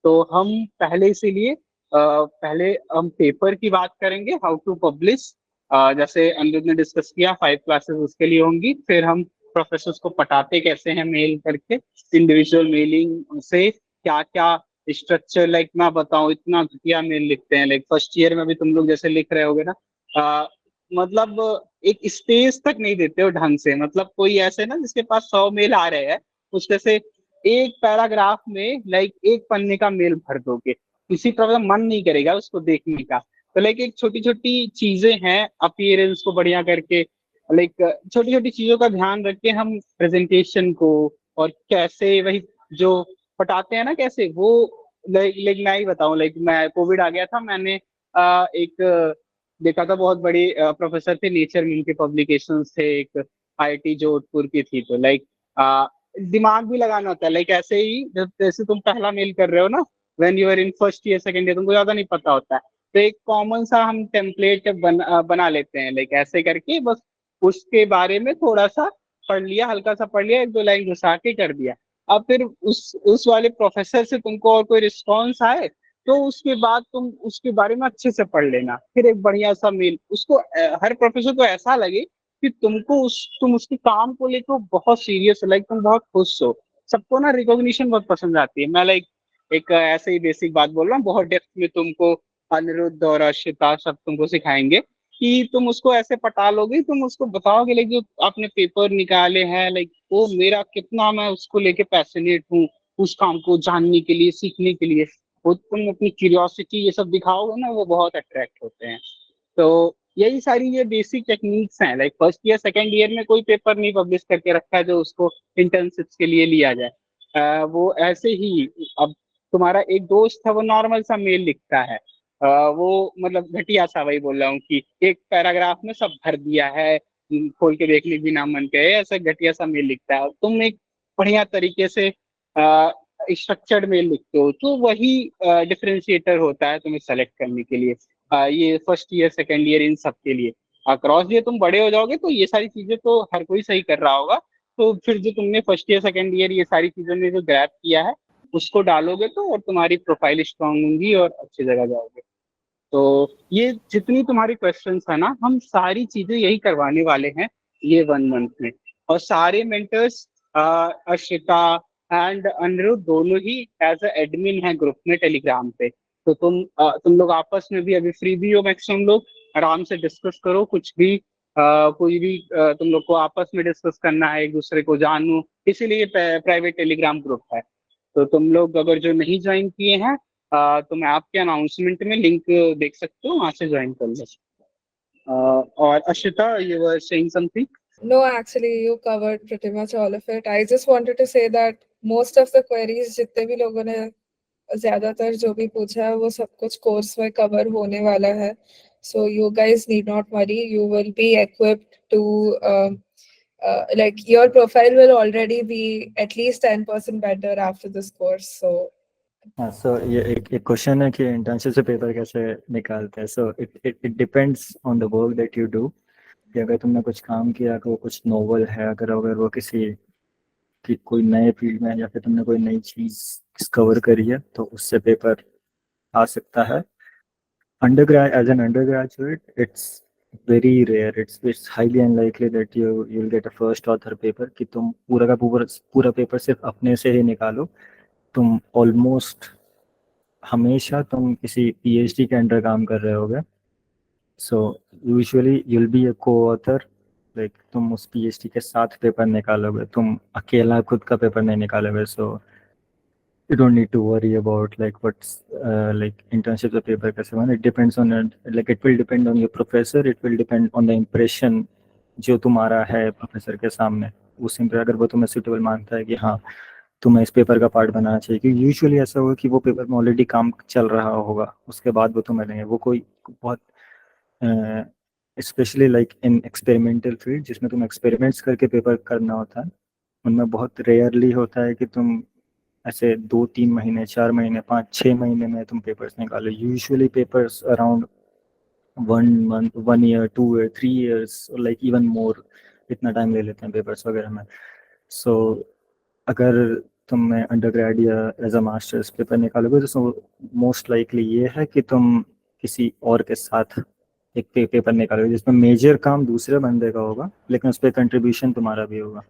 तो हम पहले इसीलिए पहले हम पेपर की बात करेंगे, हाउ टू पब्लिश। जैसे अनिरुद्ध ने डिस्कस किया, 5 क्लासेस उसके लिए होंगी। फिर हम प्रोफेसर्स को पटाते कैसे हैं मेल करके, इंडिविजुअल मेलिंग से क्या क्या स्ट्रक्चर, लाइक मैं बताऊं, इतना घटिया मेल लिखते हैं। लाइक फर्स्ट ईयर में भी तुम लोग जैसे लिख रहे होगे ना, मतलब एक स्पेस तक नहीं देते हो ढंग से। मतलब कोई ऐसे ना जिसके पास 100 मेल आ रहे हैं, उसमें से एक पैराग्राफ में लाइक एक पन्ने का मेल भर दोगे, किसी प्रॉब्लम मन नहीं करेगा उसको देखने का। तो लाइक एक छोटी छोटी चीजें हैं, अपीयरेंस को बढ़िया करके, लाइक छोटी छोटी चीजों का ध्यान रख के हम प्रेजेंटेशन को, और कैसे वही जो पटाते हैं ना कैसे वो, लाइक मैं ही बताऊं, लाइक मैं कोविड आ गया था, मैंने एक देखा था, बहुत बड़ी प्रोफेसर थे, नेचर में उनके पब्लिकेशंस थे, एक आईआईटी जोधपुर की थी। तो लाइक दिमाग भी लगाना होता है, लाइक ऐसे ही जब जैसे तुम पहला मेल कर रहे हो ना, when you are in first year second year, तुमको ज्यादा नहीं पता होता है, तो एक कॉमन सा हम टेम्पलेट बना लेते हैं, लाइक ऐसे करके बस उसके बारे में थोड़ा सा पढ़ लिया, हल्का सा पढ़ लिया, एक दो लाइन घुसा के कर दिया। अब फिर उस वाले प्रोफेसर से तुमको और कोई रिस्पॉन्स आए, तो उसके बाद तुम उसके बारे में अच्छे से पढ़ लेना, फिर एक बढ़िया सा मेल उसको, हर प्रोफेसर को ऐसा लगे कि तुम उसके काम को लेकर बहुत सीरियस हो, लाइक तुम बहुत खुश हो। सबको ना रिकॉग्निशन बहुत पसंद आती है। मैं लाइक एक ऐसे ही बेसिक बात बोल रहा हूँ, बहुत डेप्थ में तुमको अनिरुद्ध और अश्विता सब तुमको सिखाएंगे, कि तुम उसको ऐसे पटा लोगे, तुम उसको बताओगे लाइक जो आपने पेपर निकाले हैं, लाइक वो मेरा कितना, मैं उसको लेके पैशनेट हूँ, उस काम को जानने के लिए, सीखने के लिए। वो तुम अपनी क्यूरियोसिटी ये सब दिखाओगे ना, वो बहुत अट्रैक्ट होते हैं। तो यही सारी ये बेसिक टेक्निक्स हैं। Like first year second year में कोई पेपर नहीं पब्लिश करके रखा है जो उसको इंटर्नशिप्स के लिए लिया जाए। वो ऐसे ही, अब तुम्हारा एक दोस्त है, वो नॉर्मल सा मेल लिखता है, वो मतलब घटिया सा, वही बोल रहा हूँ कि एक पैराग्राफ में सब भर दिया है, खोल के देखने भी ना मन करे, ऐसा घटिया सा मेल लिखता है। और तुम एक बढ़िया तरीके से स्ट्रक्चर्ड मेल लिखते हो, तो वही डिफरेंशिएटर होता है तुम्हें सेलेक्ट करने के लिए। ये first year second year in सब के लिए। क्रॉस ईयर तुम बड़े हो जाओगे, तो ये सारी चीजें तो हर कोई सही कर रहा होगा। तो फिर जो तुमने फर्स्ट ईयर सेकेंड ईयर ये सारी चीजों में जो ग्रैप किया है, उसको डालोगे तो, और तुम्हारी प्रोफाइल स्ट्रांग होंगी और अच्छी जगह जाओगे। तो ये जितनी तुम्हारी क्वेश्चंस है ना, हम सारी चीजें यही करवाने वाले हैं ये 1 मंथ में। और सारे मेंटर्स, अश्विता एंड अनिरुद्ध, दोनों ही एज एडमिन है ग्रुप में टेलीग्राम पे। तो तुम लोग आपस में भी अभी फ्री भी हो, मैक्सिमम लोग आराम से डिस्कस करो, कुछ भी कोई भी तुम लोग को आपस में डिस्कस करना है, एक दूसरे को जानो, इसीलिए प्राइवेट टेलीग्राम ग्रुप है। तो तुम लोग अगर जो नहीं ज्वाइन किए हैं, तो मैं आपके अनाउंसमेंट में लिंक देख सकते हो, वहां से ज्वाइन कर लो। और Ashwita, you were saying something? No, actually, you covered pretty much all of it. I just wanted to say that most of the queries जितने भी लोगों ने ज्यादातर जो भी पूछा है वो सब कुछ कोर्स में कवर होने वाला है. So you guys need not worry. You will be equipped to like your profile will already be at least 10% better after this course. So हाँ, सो ये एक क्वेश्चन है कि इंटर्नशिप से पेपर कैसे निकालते हैं। So it it it depends on the work that you do, कि अगर तुमने कुछ काम किया, अगर वो कुछ नोवल है, अगर अगर वो किसी की कोई नए फील्ड में है, या फिर तुमने कोई नई चीज़ डिस्कवर करी है, तो उससे पेपर आ सकता है। As an undergraduate, it's very rare, it's highly unlikely that you will get a first author paper, कि तुम पूरा का पूरा पेपर सिर्फ अपने से ही निकालो। तुम ऑलमोस्ट हमेशा तुम किसी पीएचडी के अंडर काम कर रहे होगे। सो यूजुअली यूल बी ए को ऑथर, लाइक तुम उस पीएचडी के साथ पेपर निकालोगे, तुम अकेला खुद का पेपर नहीं निकालोगे। सो you don't need to worry about like what's like internship or paper कैसे बना. It depends on like it will depend on your professor. It will depend on the impression जो तुम्हारा है प्रोफेसर के सामने. उस अगर वो तुम्हें सुटेबल मानता है कि हाँ तुम्हें इस पेपर का पार्ट बनाना चाहिए, क्योंकि यूजुअली ऐसा होगा कि वो पेपर में ऑलरेडी काम चल रहा होगा, उसके बाद वो तुम्हें लेंगे. वो कोई बहुत specially like in experimental field जिसमें तुम एक्सपेरिमेंट्स करके पेपर करना होता है, उनमें बहुत रेयरली होता है कि तुम ऐसे 2-3 महीने 4 महीने 5-6 महीने में तुम पेपर्स निकालो. Usually papers around 1 month 1 year 2 year 3 years और लाइक इवन मोर इतना टाइम ले लेते हैं पेपर्स वगैरह में. सो अगर तुम अंडर ग्रेड या एज अ मास्टर्स पेपर निकालोगे तो मोस्ट लाइकली ये है कि तुम किसी और के साथ एक पेपर निकालोगे जिसमें मेजर काम दूसरे बंदे का होगा लेकिन उस पर कंट्रीब्यूशन तुम्हारा भी होगा.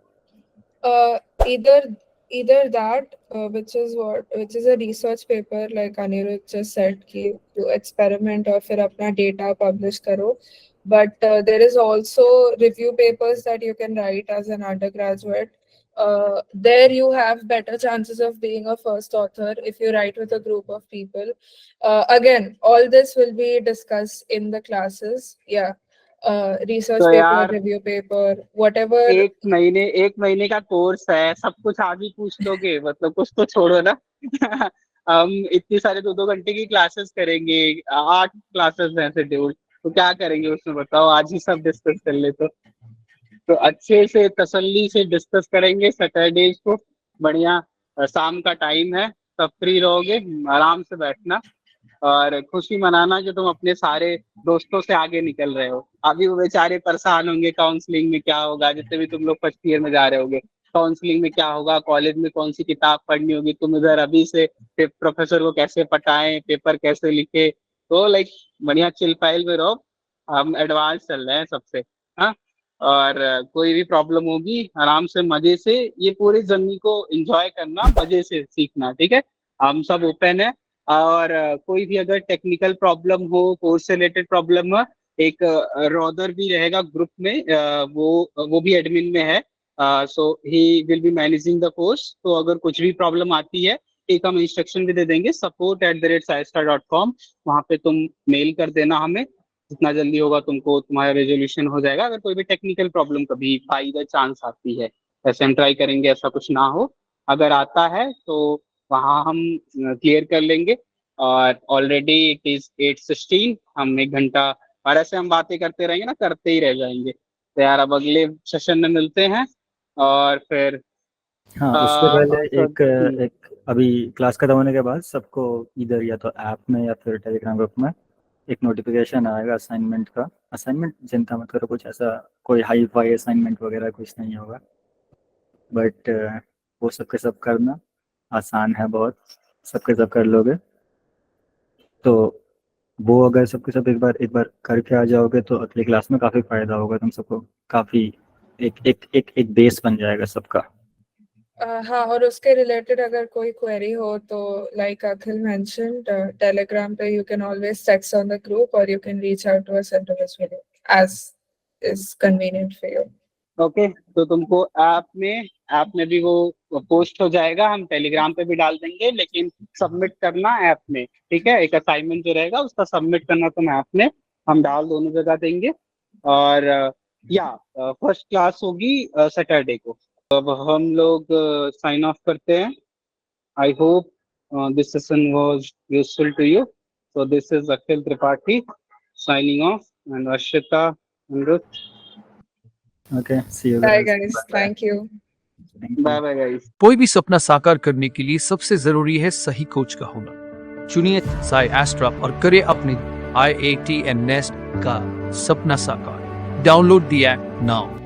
Either that, which is a research paper like Anirudh just said कि to experiment और फिर अपना data publish करो. But there is also review papers that you can write as an undergraduate. There you have better chances of being a first author if you write with a group of people. Again, all this will be discussed in the classes. Yeah. Research तो paper, यार review paper, whatever. एक महीने का कोर्स है, सब कुछ आज ही पूछ लोगे? मतलब कुछ तो छोड़ो ना. हम इतनी सारे 2-2 घंटे की क्लासेस करेंगे, 8 क्लासेस हैं शेड्यूल, तो क्या करेंगे उसमें बताओ? आज ही सब डिस्कस कर ले तो अच्छे से तसल्ली से डिस्कस करेंगे. सैटरडेज को बढ़िया शाम का टाइम है, सब फ्री रहोगे, आराम से बैठना और खुशी मनाना कि तुम अपने सारे दोस्तों से आगे निकल रहे हो. अभी वो बेचारे परेशान होंगे काउंसलिंग में क्या होगा, जितने भी तुम लोग फर्स्ट ईयर में जा रहे होगे काउंसलिंग में क्या होगा, कॉलेज में कौन सी किताब पढ़नी होगी, तुम इधर अभी से प्रोफेसर को कैसे पटाएं, पेपर कैसे लिखे. तो लाइक बढ़िया चिल फाइल में रहो, हम एडवांस चल रहे हैं सबसे. हाँ, और कोई भी प्रॉब्लम होगी आराम से मजे से ये पूरी जर्नी को एंजॉय करना, मजे से सीखना. ठीक है, हम सब ओपन है. और कोई भी अगर टेक्निकल प्रॉब्लम हो, कोर्स से रिलेटेड प्रॉब्लम हो, एक रॉदर भी रहेगा ग्रुप में, वो भी एडमिन में है. So he will be managing the course. तो अगर कुछ भी प्रॉब्लम आती है, एक हम इंस्ट्रक्शन भी दे देंगे, support@sciastra.com. वहाँ पे तुम मेल कर देना हमें, जितना जल्दी होगा तुमको तुम्हारा रेजोल्यूशन हो जाएगा. अगर कोई भी टेक्निकल प्रॉब्लम कभी बाई द चांस आती है, ऐसे हम ट्राई करेंगे ऐसा कुछ ना हो. अगर आता है तो वहाँ हम क्लियर कर लेंगे. और ऑलरेडी इट इज 8:16, हम 1 घंटा और ऐसे हम बातें करते रहेंगे ना, करते ही रह जाएंगे. तो यार अब अगले सेशन में मिलते हैं और फिर हाँ, उससे पहले सब एक अभी क्लास खत्म होने के बाद सबको इधर या तो ऐप में या फिर टेलीग्राम ग्रुप में एक नोटिफिकेशन आएगा असाइनमेंट का. असाइनमेंट चिंता मत करो, कुछ ऐसा कोई हाई फाई असाइनमेंट वगैरह कुछ नहीं होगा, बट वो सबके सब करना आसान है बहुत, सबके सब कर लोगे. तो वो अगर सबके सब एक बार करके आ जाओगे तो अगली क्लास में काफ़ी फ़ायदा होगा तुम सबको. काफ़ी एक बेस बन जाएगा सबका. हाँ, और उसके रिलेटेड अगर कोई क्वेरी हो तो लाइक अखिल मेंशन्ड, टेलीग्राम पे you can always text on the group और you can reach out to us individually as is convenient for you. Okay. तो तुमको ऐप में भी वो पोस्ट हो जाएगा, हम टेलीग्राम पे भी डाल देंगे, लेकिन सबमिट करना ऐप में. ठीक है, एक असाइनमेंट जो रहेगा उसका सबमिट करना तुम ऐप में, हम डाल दोनों जगह देंगे. और या फर्स्ट क्लास होगी सैटरडे को. अब हम लोग साइन ऑफ करते हैं. I hope this session was useful to you. So this is Akhil Tripathi signing off and Arshita Anirudh. Okay, see you Bye guys. guys, thank you. Thank you. Bye bye guys. कोई भी सपना साकार करने के लिए सबसे जरूरी है सही कोच का होना. चुनिए SciAstra और करें अपने IIT and NEST का सपना साकार. Download the app now.